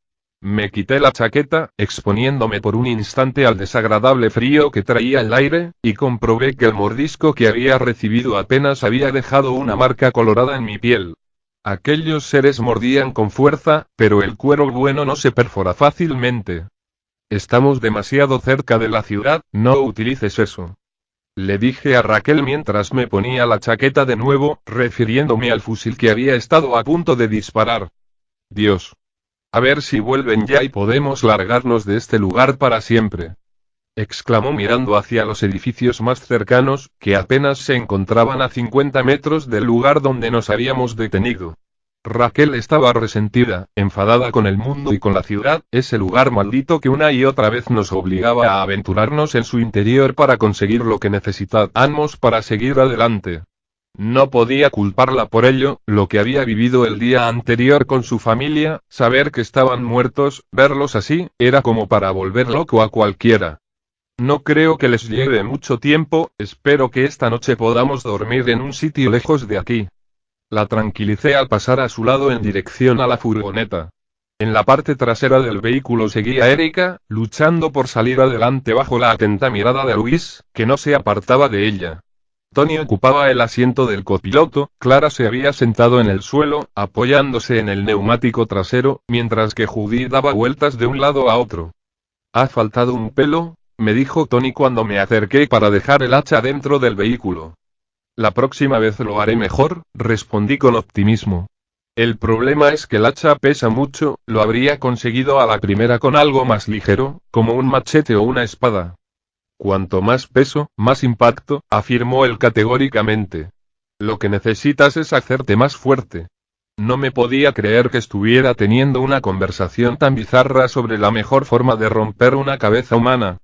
Me quité la chaqueta, exponiéndome por un instante al desagradable frío que traía el aire, y comprobé que el mordisco que había recibido apenas había dejado una marca colorada en mi piel. Aquellos seres mordían con fuerza, pero el cuero bueno no se perfora fácilmente. Estamos demasiado cerca de la ciudad, no utilices eso. Le dije a Raquel mientras me ponía la chaqueta de nuevo, refiriéndome al fusil que había estado a punto de disparar. Dios. A ver si vuelven ya y podemos largarnos de este lugar para siempre. Exclamó mirando hacia los edificios más cercanos, que apenas se encontraban a 50 metros del lugar donde nos habíamos detenido. Raquel estaba resentida, enfadada con el mundo y con la ciudad, ese lugar maldito que una y otra vez nos obligaba a aventurarnos en su interior para conseguir lo que necesitábamos para seguir adelante. No podía culparla por ello, lo que había vivido el día anterior con su familia, saber que estaban muertos, verlos así, era como para volver loco a cualquiera. No creo que les lleve mucho tiempo, espero que esta noche podamos dormir en un sitio lejos de aquí. La tranquilicé al pasar a su lado en dirección a la furgoneta. En la parte trasera del vehículo seguía Erika, luchando por salir adelante bajo la atenta mirada de Luis, que no se apartaba de ella. Tony ocupaba el asiento del copiloto, Clara se había sentado en el suelo, apoyándose en el neumático trasero, mientras que Judy daba vueltas de un lado a otro. «Ha faltado un pelo», me dijo Tony cuando me acerqué para dejar el hacha dentro del vehículo. «La próxima vez lo haré mejor», respondí con optimismo. «El problema es que el hacha pesa mucho, lo habría conseguido a la primera con algo más ligero, como un machete o una espada». «Cuanto más peso, más impacto», afirmó él categóricamente. «Lo que necesitas es hacerte más fuerte». No me podía creer que estuviera teniendo una conversación tan bizarra sobre la mejor forma de romper una cabeza humana.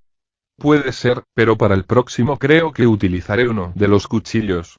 «Puede ser, pero para el próximo creo que utilizaré uno de los cuchillos»,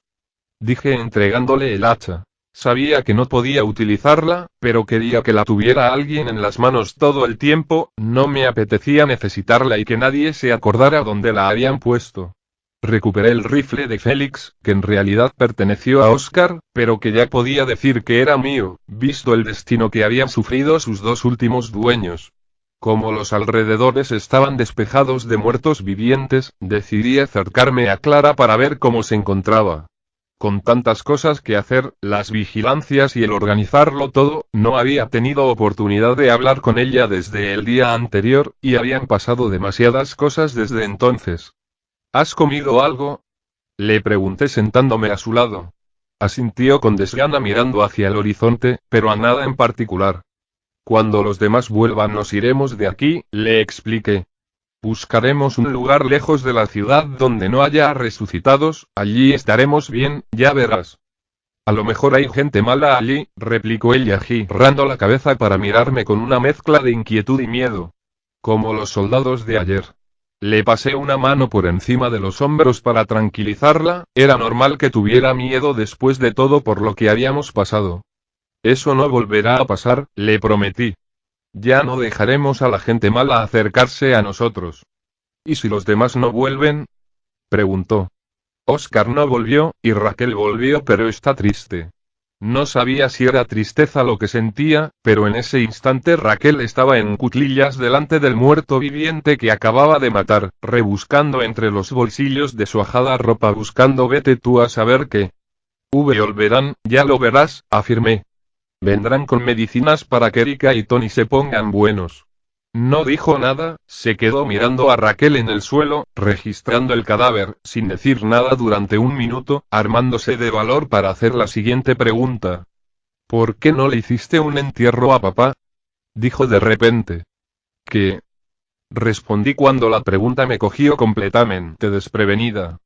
dije entregándole el hacha. Sabía que no podía utilizarla, pero quería que la tuviera alguien en las manos todo el tiempo, no me apetecía necesitarla y que nadie se acordara dónde la habían puesto. Recuperé el rifle de Félix, que en realidad perteneció a Oscar, pero que ya podía decir que era mío, visto el destino que habían sufrido sus dos últimos dueños. Como los alrededores estaban despejados de muertos vivientes, decidí acercarme a Clara para ver cómo se encontraba. Con tantas cosas que hacer, las vigilancias y el organizarlo todo, no había tenido oportunidad de hablar con ella desde el día anterior, y habían pasado demasiadas cosas desde entonces. ¿Has comido algo?, le pregunté sentándome a su lado. Asintió con desgana mirando hacia el horizonte, pero a nada en particular. Cuando los demás vuelvan nos iremos de aquí, le expliqué. Buscaremos un lugar lejos de la ciudad donde no haya resucitados, allí estaremos bien, ya verás. A lo mejor hay gente mala allí, replicó ella girando la cabeza para mirarme con una mezcla de inquietud y miedo. Como los soldados de ayer. Le pasé una mano por encima de los hombros para tranquilizarla, era normal que tuviera miedo después de todo por lo que habíamos pasado. Eso no volverá a pasar, le prometí. Ya no dejaremos a la gente mala acercarse a nosotros. ¿Y si los demás no vuelven?, preguntó. Oscar no volvió, y Raquel volvió, pero está triste. No sabía si era tristeza lo que sentía, pero en ese instante Raquel estaba en cuclillas delante del muerto viviente que acababa de matar, rebuscando entre los bolsillos de su ajada ropa buscando vete tú a saber qué. Volverán, ya lo verás, afirmé. Vendrán con medicinas para que Erika y Tony se pongan buenos. No dijo nada, se quedó mirando a Raquel en el suelo, registrando el cadáver, sin decir nada durante un minuto, armándose de valor para hacer la siguiente pregunta. ¿Por qué no le hiciste un entierro a papá?, dijo de repente. ¿Qué? Respondí cuando la pregunta me cogió completamente desprevenida.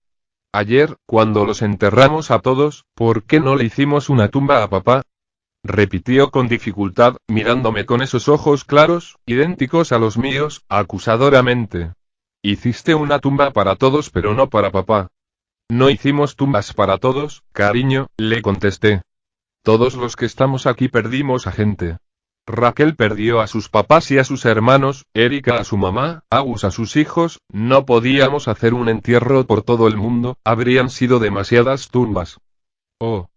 Ayer, cuando los enterramos a todos, ¿por qué no le hicimos una tumba a papá?, repitió con dificultad, mirándome con esos ojos claros, idénticos a los míos, acusadoramente. Hiciste una tumba para todos pero no para papá. No hicimos tumbas para todos, cariño, le contesté. Todos los que estamos aquí perdimos a gente. Raquel perdió a sus papás y a sus hermanos, Erika a su mamá, Agus a sus hijos, no podíamos hacer un entierro por todo el mundo, habrían sido demasiadas tumbas. Oh.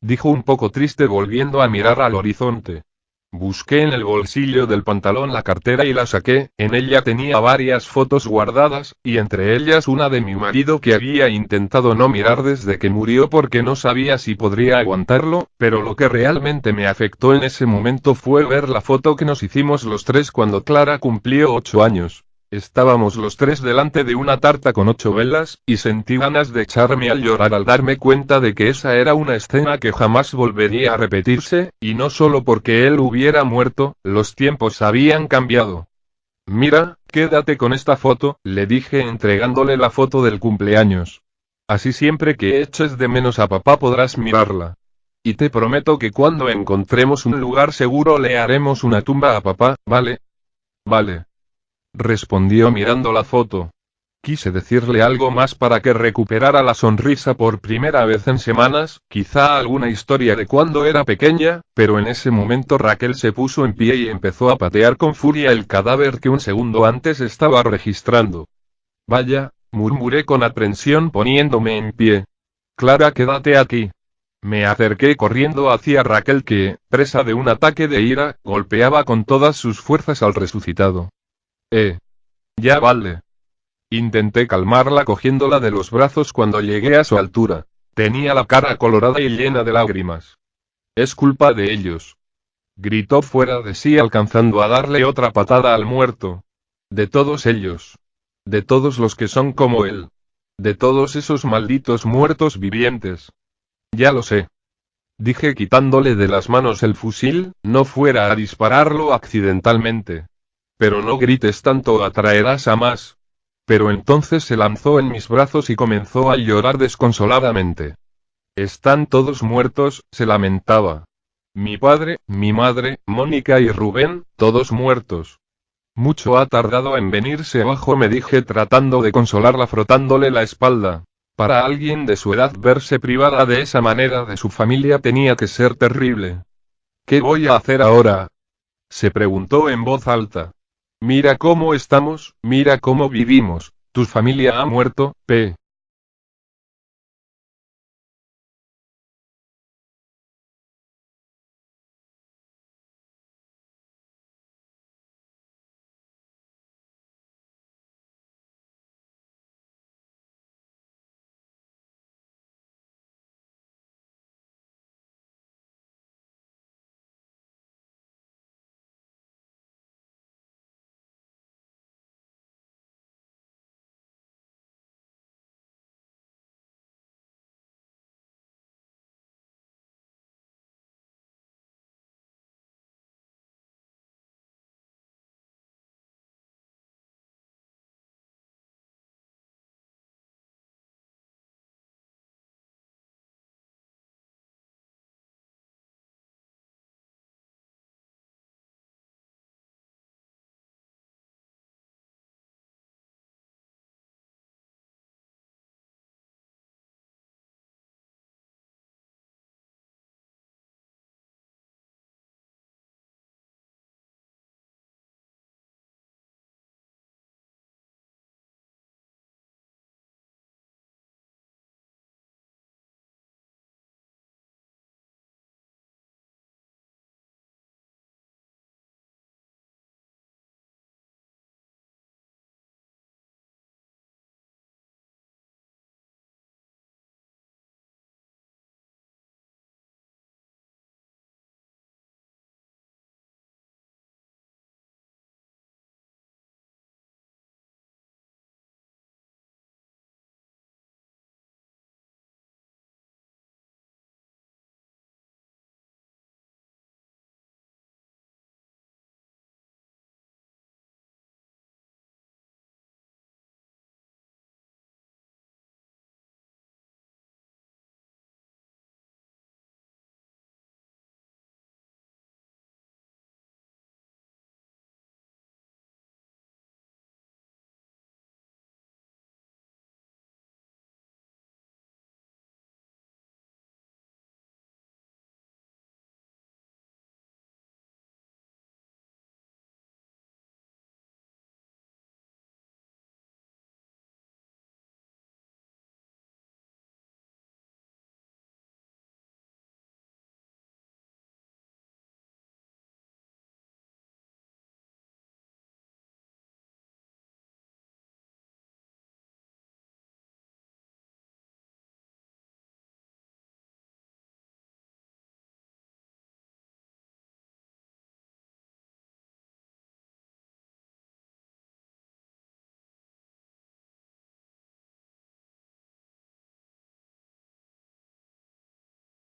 Dijo un poco triste volviendo a mirar al horizonte. Busqué en el bolsillo del pantalón la cartera y la saqué, en ella tenía varias fotos guardadas, y entre ellas una de mi marido que había intentado no mirar desde que murió porque no sabía si podría aguantarlo, pero lo que realmente me afectó en ese momento fue ver la foto que nos hicimos los tres cuando Clara cumplió 8 años. Estábamos los tres delante de una tarta con 8 velas, y sentí ganas de echarme al llorar al darme cuenta de que esa era una escena que jamás volvería a repetirse, y no solo porque él hubiera muerto, los tiempos habían cambiado. Mira, quédate con esta foto, le dije entregándole la foto del cumpleaños. Así siempre que eches de menos a papá podrás mirarla. Y te prometo que cuando encontremos un lugar seguro le haremos una tumba a papá, ¿vale? Vale. Respondió mirando la foto. Quise decirle algo más para que recuperara la sonrisa por primera vez en semanas, quizá alguna historia de cuando era pequeña, pero en ese momento Raquel se puso en pie y empezó a patear con furia el cadáver que un segundo antes estaba registrando. Vaya, murmuré con aprensión poniéndome en pie. Clara, quédate aquí. Me acerqué corriendo hacia Raquel que, presa de un ataque de ira, golpeaba con todas sus fuerzas al resucitado. Ya vale. Intenté calmarla cogiéndola de los brazos cuando llegué a su altura. Tenía la cara colorada y llena de lágrimas. Es culpa de ellos. Gritó fuera de sí alcanzando a darle otra patada al muerto. De todos ellos. De todos los que son como él. De todos esos malditos muertos vivientes. Ya lo sé. Dije quitándole de las manos el fusil, no fuera a dispararlo accidentalmente. Pero no grites tanto o atraerás a más. Pero entonces se lanzó en mis brazos y comenzó a llorar desconsoladamente. Están todos muertos, se lamentaba. Mi padre, mi madre, Mónica y Rubén, todos muertos. Mucho ha tardado en venirse abajo, me dije tratando de consolarla frotándole la espalda. Para alguien de su edad verse privada de esa manera de su familia tenía que ser terrible. ¿Qué voy a hacer ahora?, se preguntó en voz alta. Mira cómo estamos, mira cómo vivimos, tu familia ha muerto, P.